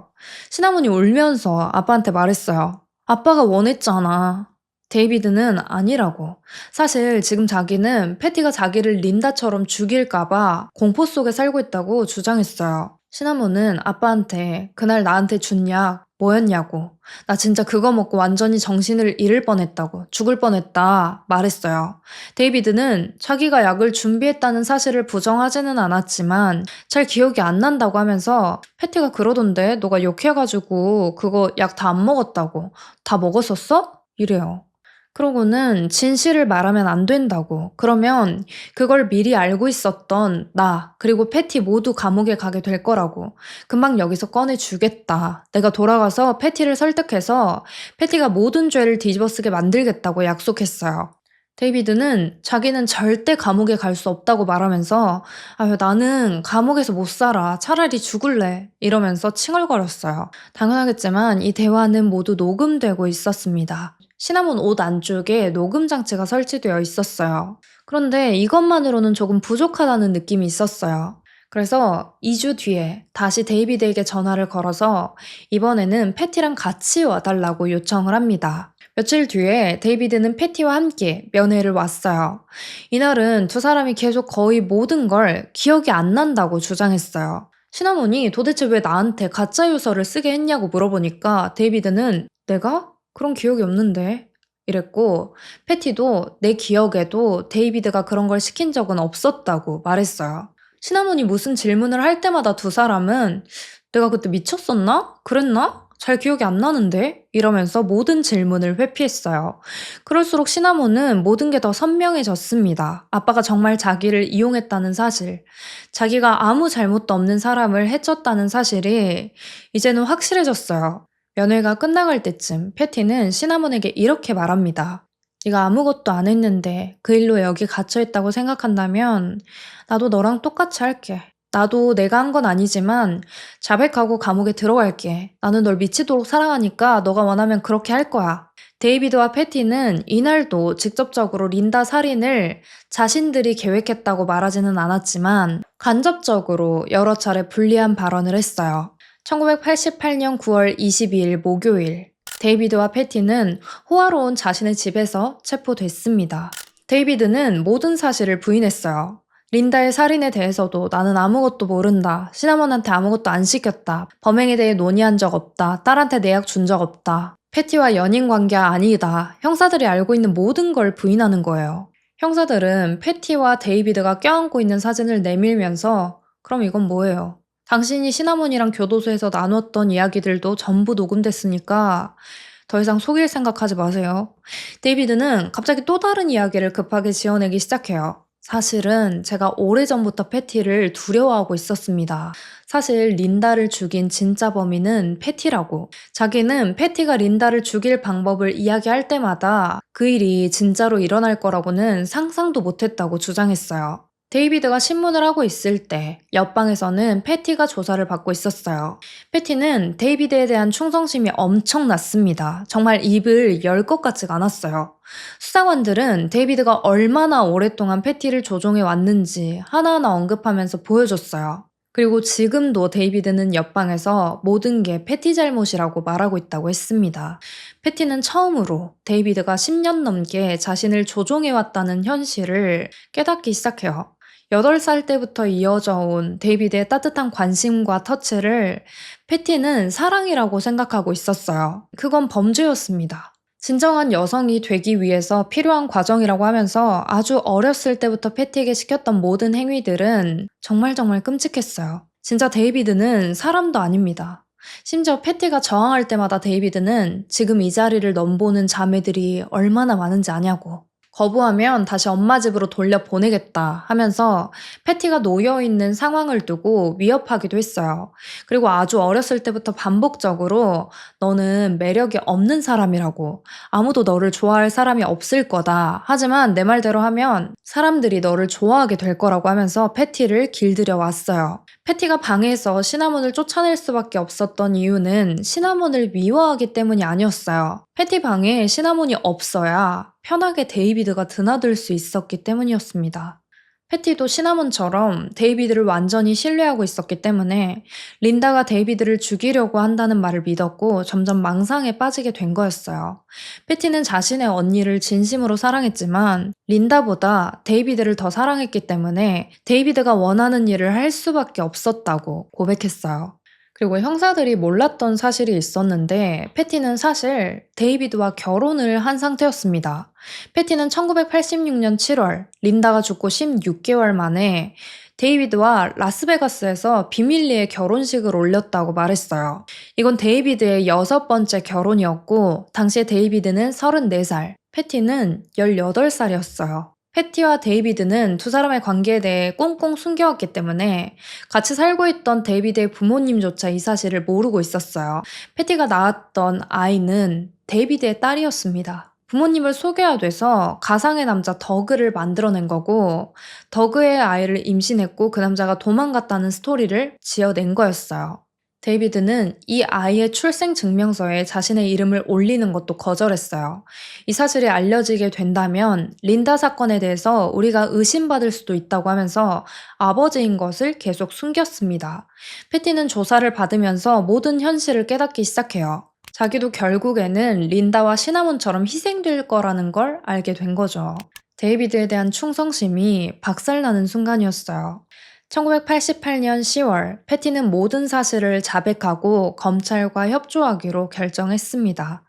시나몬이 울면서 아빠한테 말했어요. 아빠가 원했잖아. 데이비드는 아니라고. 사실 지금 자기는 패티가 자기를 린다처럼 죽일까봐 공포 속에 살고 있다고 주장했어요. 시나몬은 아빠한테 그날 나한테 준 약 뭐였냐고, 나 진짜 그거 먹고 완전히 정신을 잃을 뻔했다고, 죽을 뻔했다 말했어요. 데이비드는 자기가 약을 준비했다는 사실을 부정하지는 않았지만 잘 기억이 안 난다고 하면서, 패티가 그러던데 너가 욕해가지고 그거 약 다 안 먹었다고, 다 먹었었어? 이래요. 그러고는 진실을 말하면 안 된다고. 그러면 그걸 미리 알고 있었던 나, 그리고 패티 모두 감옥에 가게 될 거라고. 금방 여기서 꺼내주겠다. 내가 돌아가서 패티를 설득해서 패티가 모든 죄를 뒤집어쓰게 만들겠다고 약속했어요. 데이비드는 자기는 절대 감옥에 갈 수 없다고 말하면서, 아, 나는 감옥에서 못 살아. 차라리 죽을래. 이러면서 칭얼거렸어요. 당연하겠지만 이 대화는 모두 녹음되고 있었습니다. 시나몬 옷 안쪽에 녹음 장치가 설치되어 있었어요. 그런데 이것만으로는 조금 부족하다는 느낌이 있었어요. 그래서 2주 뒤에 다시 데이비드에게 전화를 걸어서 이번에는 패티랑 같이 와달라고 요청을 합니다. 며칠 뒤에 데이비드는 패티와 함께 면회를 왔어요. 이날은 두 사람이 계속 거의 모든 걸 기억이 안 난다고 주장했어요. 시나몬이 도대체 왜 나한테 가짜 유서를 쓰게 했냐고 물어보니까 데이비드는 내가? 그런 기억이 없는데 이랬고, 패티도 내 기억에도 데이비드가 그런 걸 시킨 적은 없었다고 말했어요. 시나몬이 무슨 질문을 할 때마다 두 사람은 내가 그때 미쳤었나? 그랬나? 잘 기억이 안 나는데? 이러면서 모든 질문을 회피했어요. 그럴수록 시나몬은 모든 게 더 선명해졌습니다. 아빠가 정말 자기를 이용했다는 사실, 자기가 아무 잘못도 없는 사람을 해쳤다는 사실이 이제는 확실해졌어요. 면회가 끝나갈 때쯤 패티는 시나몬에게 이렇게 말합니다. 네가 아무것도 안 했는데 그 일로 여기 갇혀있다고 생각한다면 나도 너랑 똑같이 할게. 나도 내가 한 건 아니지만 자백하고 감옥에 들어갈게. 나는 널 미치도록 사랑하니까 너가 원하면 그렇게 할 거야. 데이비드와 패티는 이날도 직접적으로 린다 살인을 자신들이 계획했다고 말하지는 않았지만 간접적으로 여러 차례 불리한 발언을 했어요. 1988년 9월 22일 목요일, 데이비드와 패티는 호화로운 자신의 집에서 체포됐습니다. 데이비드는 모든 사실을 부인했어요. 린다의 살인에 대해서도 나는 아무것도 모른다. 시나몬한테 아무것도 안 시켰다. 범행에 대해 논의한 적 없다. 딸한테 내약 준 적 없다. 패티와 연인 관계가 아니다. 형사들이 알고 있는 모든 걸 부인하는 거예요. 형사들은 패티와 데이비드가 껴안고 있는 사진을 내밀면서 그럼 이건 뭐예요? 당신이 시나몬이랑 교도소에서 나눴던 이야기들도 전부 녹음됐으니까 더 이상 속일 생각하지 마세요. 데이비드는 갑자기 또 다른 이야기를 급하게 지어내기 시작해요. 사실은 제가 오래전부터 패티를 두려워하고 있었습니다. 사실 린다를 죽인 진짜 범인은 패티라고. 자기는 패티가 린다를 죽일 방법을 이야기할 때마다 그 일이 진짜로 일어날 거라고는 상상도 못했다고 주장했어요. 데이비드가 신문을 하고 있을 때 옆방에서는 패티가 조사를 받고 있었어요. 패티는 데이비드에 대한 충성심이 엄청났습니다. 정말 입을 열 것 같지가 않았어요. 수사관들은 데이비드가 얼마나 오랫동안 패티를 조종해 왔는지 하나하나 언급하면서 보여줬어요. 그리고 지금도 데이비드는 옆방에서 모든 게 패티 잘못이라고 말하고 있다고 했습니다. 패티는 처음으로 데이비드가 10년 넘게 자신을 조종해왔다는 현실을 깨닫기 시작해요. 8살 때부터 이어져 온 데이비드의 따뜻한 관심과 터치를 패티는 사랑이라고 생각하고 있었어요. 그건 범죄였습니다. 진정한 여성이 되기 위해서 필요한 과정이라고 하면서 아주 어렸을 때부터 패티에게 시켰던 모든 행위들은 정말 끔찍했어요. 진짜 데이비드는 사람도 아닙니다. 심지어 패티가 저항할 때마다 데이비드는 지금 이 자리를 넘보는 자매들이 얼마나 많은지 아냐고. 거부하면 다시 엄마 집으로 돌려보내겠다 하면서 패티가 놓여있는 상황을 두고 위협하기도 했어요. 그리고 아주 어렸을 때부터 반복적으로 너는 매력이 없는 사람이라고, 아무도 너를 좋아할 사람이 없을 거다. 하지만 내 말대로 하면 사람들이 너를 좋아하게 될 거라고 하면서 패티를 길들여 왔어요. 패티가 방에서 시나몬을 쫓아낼 수밖에 없었던 이유는 시나몬을 미워하기 때문이 아니었어요. 패티 방에 시나몬이 없어야 편하게 데이비드가 드나들 수 있었기 때문이었습니다. 패티도 시나몬처럼 데이비드를 완전히 신뢰하고 있었기 때문에 린다가 데이비드를 죽이려고 한다는 말을 믿었고 점점 망상에 빠지게 된 거였어요. 패티는 자신의 언니를 진심으로 사랑했지만 린다보다 데이비드를 더 사랑했기 때문에 데이비드가 원하는 일을 할 수밖에 없었다고 고백했어요. 그리고 형사들이 몰랐던 사실이 있었는데 패티는 사실 데이비드와 결혼을 한 상태였습니다. 패티는 1986년 7월 린다가 죽고 16개월 만에 데이비드와 라스베가스에서 비밀리에 결혼식을 올렸다고 말했어요. 이건 데이비드의 6번째 결혼이었고 당시에 데이비드는 34살, 패티는 18살이었어요. 패티와 데이비드는 두 사람의 관계에 대해 꽁꽁 숨겨왔기 때문에 같이 살고 있던 데이비드의 부모님조차 이 사실을 모르고 있었어요. 패티가 낳았던 아이는 데이비드의 딸이었습니다. 부모님을 속여야 돼서 가상의 남자 더그를 만들어낸 거고 더그의 아이를 임신했고 그 남자가 도망갔다는 스토리를 지어낸 거였어요. 데이비드는 이 아이의 출생 증명서에 자신의 이름을 올리는 것도 거절했어요. 이 사실이 알려지게 된다면 린다 사건에 대해서 우리가 의심받을 수도 있다고 하면서 아버지인 것을 계속 숨겼습니다. 패티는 조사를 받으면서 모든 현실을 깨닫기 시작해요. 자기도 결국에는 린다와 시나몬처럼 희생될 거라는 걸 알게 된 거죠. 데이비드에 대한 충성심이 박살나는 순간이었어요. 1988년 10월, 패티는 모든 사실을 자백하고 검찰과 협조하기로 결정했습니다.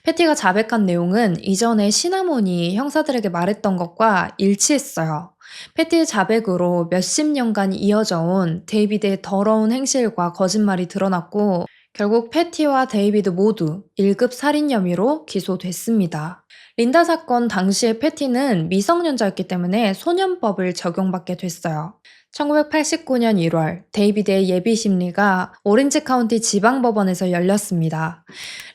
패티가 자백한 내용은 이전에 시나몬이 형사들에게 말했던 것과 일치했어요. 패티의 자백으로 몇십 년간 이어져 온 데이비드의 더러운 행실과 거짓말이 드러났고 결국 패티와 데이비드 모두 1급 살인 혐의로 기소됐습니다. 린다 사건 당시에 패티는 미성년자였기 때문에 소년법을 적용받게 됐어요. 1989년 1월 데이비드의 예비 심리가 오렌지 카운티 지방법원에서 열렸습니다.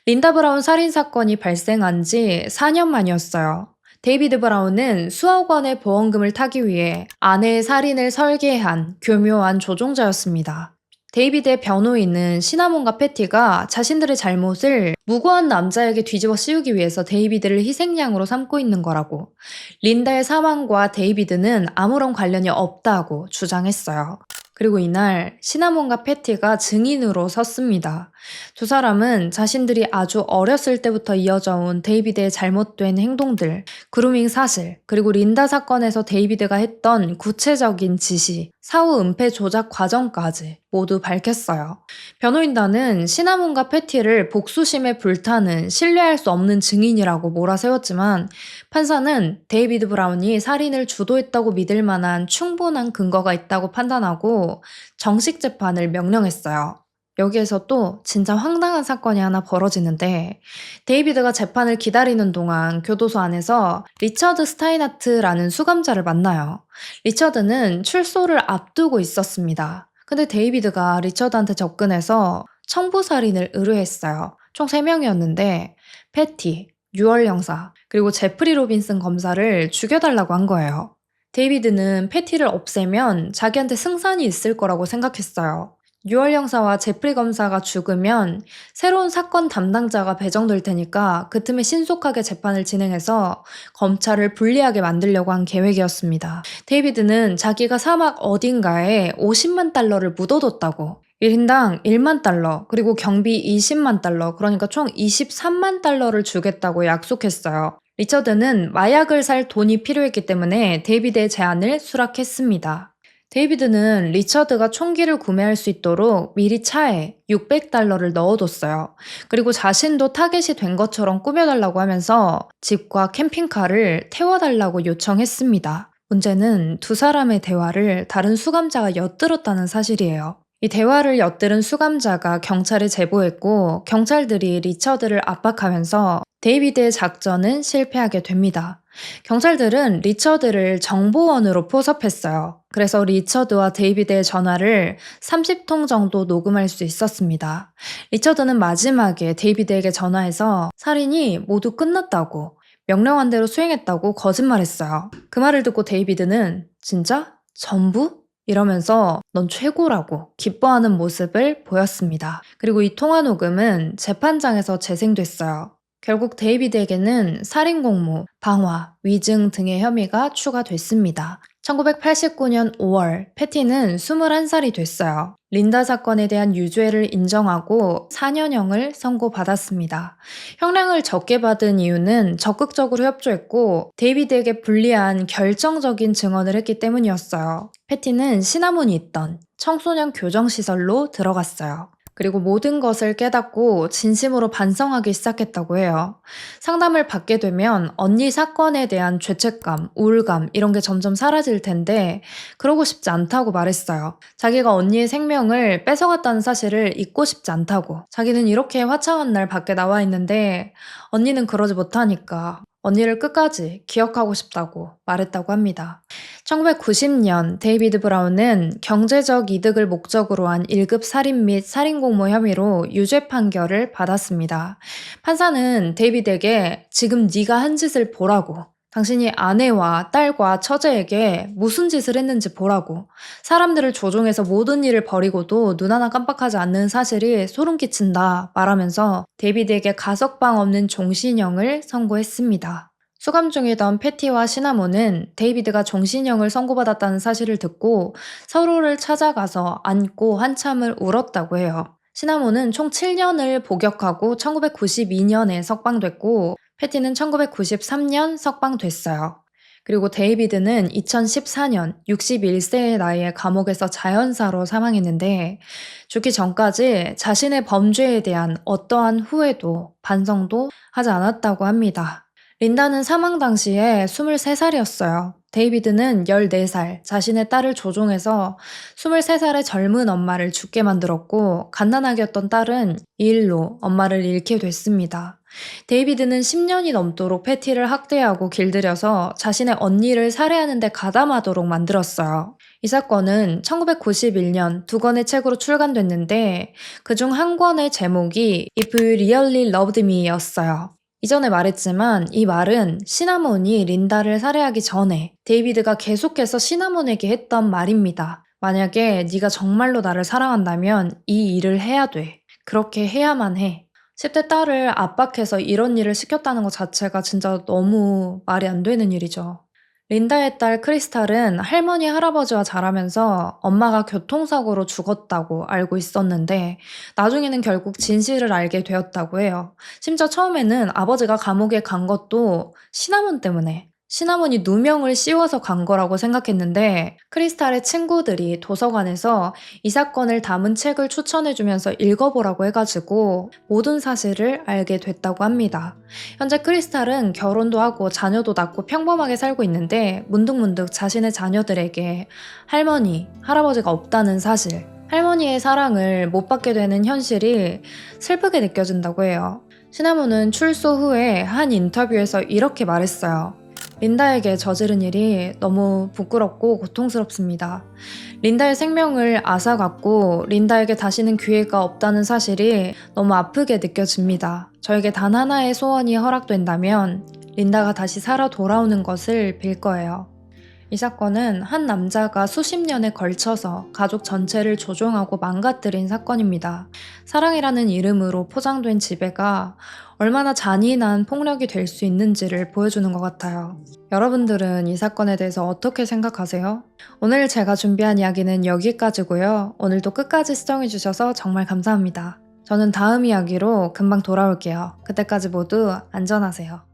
린다 브라운 살인 사건이 발생한 지 4년 만이었어요. 데이비드 브라운은 수억 원의 보험금을 타기 위해 아내의 살인을 설계한 교묘한 조종자였습니다. 데이비드의 변호인은 시나몬과 패티가 자신들의 잘못을 무고한 남자에게 뒤집어 씌우기 위해서 데이비드를 희생양으로 삼고 있는 거라고, 린다의 사망과 데이비드는 아무런 관련이 없다고 주장했어요. 그리고 이날 시나몬과 패티가 증인으로 섰습니다. 두 사람은 자신들이 아주 어렸을 때부터 이어져 온 데이비드의 잘못된 행동들, 그루밍 사실, 그리고 린다 사건에서 데이비드가 했던 구체적인 지시, 사후 은폐 조작 과정까지 모두 밝혔어요. 변호인단은 시나몬과 패티를 복수심에 불타는 신뢰할 수 없는 증인이라고 몰아세웠지만 판사는 데이비드 브라운이 살인을 주도했다고 믿을 만한 충분한 근거가 있다고 판단하고 정식 재판을 명령했어요. 여기에서 또 진짜 황당한 사건이 하나 벌어지는데 데이비드가 재판을 기다리는 동안 교도소 안에서 리처드 스타인하트라는 수감자를 만나요. 리처드는 출소를 앞두고 있었습니다. 근데 데이비드가 리처드한테 접근해서 청부살인을 의뢰했어요. 총 3명이었는데 패티, 유월 형사, 그리고 제프리 로빈슨 검사를 죽여달라고 한 거예요. 데이비드는 패티를 없애면 자기한테 승산이 있을 거라고 생각했어요. 유월 형사와 제프리 검사가 죽으면 새로운 사건 담당자가 배정될 테니까 그 틈에 신속하게 재판을 진행해서 검찰을 불리하게 만들려고 한 계획이었습니다. 데이비드는 자기가 사막 어딘가에 50만 달러를 묻어뒀다고, 1인당 1만 달러, 그리고 경비 20만 달러, 그러니까 총 23만 달러를 주겠다고 약속했어요. 리처드는 마약을 살 돈이 필요했기 때문에 데이비드의 제안을 수락했습니다. 데이비드는 리처드가 총기를 구매할 수 있도록 미리 차에 600달러를 넣어뒀어요. 그리고 자신도 타겟이 된 것처럼 꾸며달라고 하면서 집과 캠핑카를 태워달라고 요청했습니다. 문제는 두 사람의 대화를 다른 수감자가 엿들었다는 사실이에요. 이 대화를 엿들은 수감자가 경찰에 제보했고 경찰들이 리처드를 압박하면서 데이비드의 작전은 실패하게 됩니다. 경찰들은 리처드를 정보원으로 포섭했어요. 그래서 리처드와 데이비드의 전화를 30통 정도 녹음할 수 있었습니다. 리처드는 마지막에 데이비드에게 전화해서 살인이 모두 끝났다고, 명령한 대로 수행했다고 거짓말했어요. 그 말을 듣고 데이비드는 진짜? 전부? 이러면서 넌 최고라고 기뻐하는 모습을 보였습니다. 그리고 이 통화 녹음은 재판장에서 재생됐어요. 결국 데이비드에게는 살인공모, 방화, 위증 등의 혐의가 추가됐습니다. 1989년 5월, 패티는 21살이 됐어요. 린다 사건에 대한 유죄를 인정하고 4년형을 선고받았습니다. 형량을 적게 받은 이유는 적극적으로 협조했고 데이비드에게 불리한 결정적인 증언을 했기 때문이었어요. 패티는 시나몬이 있던 청소년 교정시설로 들어갔어요. 그리고 모든 것을 깨닫고 진심으로 반성하기 시작했다고 해요. 상담을 받게 되면 언니 사건에 대한 죄책감, 우울감 이런 게 점점 사라질 텐데 그러고 싶지 않다고 말했어요. 자기가 언니의 생명을 뺏어갔다는 사실을 잊고 싶지 않다고. 자기는 이렇게 화창한 날 밖에 나와 있는데 언니는 그러지 못하니까 언니를 끝까지 기억하고 싶다고 말했다고 합니다. 1990년 데이비드 브라운은 경제적 이득을 목적으로 한 1급 살인 및 살인공모 혐의로 유죄 판결을 받았습니다. 판사는 데이비드에게 지금 네가 한 짓을 보라고, 당신이 아내와 딸과 처제에게 무슨 짓을 했는지 보라고, 사람들을 조종해서 모든 일을 버리고도 눈 하나 깜빡하지 않는 사실이 소름 끼친다 말하면서 데이비드에게 가석방 없는 종신형을 선고했습니다. 수감 중이던 패티와 시나몬은 데이비드가 종신형을 선고받았다는 사실을 듣고 서로를 찾아가서 안고 한참을 울었다고 해요. 시나몬은 총 7년을 복역하고 1992년에 석방됐고 패티는 1993년 석방됐어요. 그리고 데이비드는 2014년 61세의 나이에 감옥에서 자연사로 사망했는데 죽기 전까지 자신의 범죄에 대한 어떠한 후회도 반성도 하지 않았다고 합니다. 린다는 사망 당시에 23살이었어요. 데이비드는 14살 자신의 딸을 조종해서 23살의 젊은 엄마를 죽게 만들었고 갓난아기였던 딸은 이 일로 엄마를 잃게 됐습니다. 데이비드는 10년이 넘도록 패티를 학대하고 길들여서 자신의 언니를 살해하는 데 가담하도록 만들었어요. 이 사건은 1991년 2권의 책으로 출간됐는데 그중 한 권의 제목이 If You Really Loved Me 였어요. 이전에 말했지만 이 말은 시나몬이 린다를 살해하기 전에 데이비드가 계속해서 시나몬에게 했던 말입니다. 만약에 네가 정말로 나를 사랑한다면 이 일을 해야 돼. 그렇게 해야만 해. 10대 딸을 압박해서 이런 일을 시켰다는 것 자체가 진짜 너무 말이 안 되는 일이죠. 린다의 딸 크리스탈은 할머니, 할아버지와 자라면서 엄마가 교통사고로 죽었다고 알고 있었는데 나중에는 결국 진실을 알게 되었다고 해요. 심지어 처음에는 아버지가 감옥에 간 것도 시나몬 때문에 시나몬이 누명을 씌워서 간 거라고 생각했는데 크리스탈의 친구들이 도서관에서 이 사건을 담은 책을 추천해주면서 읽어보라고 해가지고 모든 사실을 알게 됐다고 합니다. 현재 크리스탈은 결혼도 하고 자녀도 낳고 평범하게 살고 있는데 문득문득 자신의 자녀들에게 할머니, 할아버지가 없다는 사실, 할머니의 사랑을 못 받게 되는 현실이 슬프게 느껴진다고 해요. 시나몬은 출소 후에 한 인터뷰에서 이렇게 말했어요. 린다에게 저지른 일이 너무 부끄럽고 고통스럽습니다. 린다의 생명을 앗아갔고 린다에게 다시는 기회가 없다는 사실이 너무 아프게 느껴집니다. 저에게 단 하나의 소원이 허락된다면 린다가 다시 살아 돌아오는 것을 빌 거예요. 이 사건은 한 남자가 수십 년에 걸쳐서 가족 전체를 조종하고 망가뜨린 사건입니다. 사랑이라는 이름으로 포장된 지배가 얼마나 잔인한 폭력이 될 수 있는지를 보여주는 것 같아요. 여러분들은 이 사건에 대해서 어떻게 생각하세요? 오늘 제가 준비한 이야기는 여기까지고요. 오늘도 끝까지 시청해주셔서 정말 감사합니다. 저는 다음 이야기로 금방 돌아올게요. 그때까지 모두 안전하세요.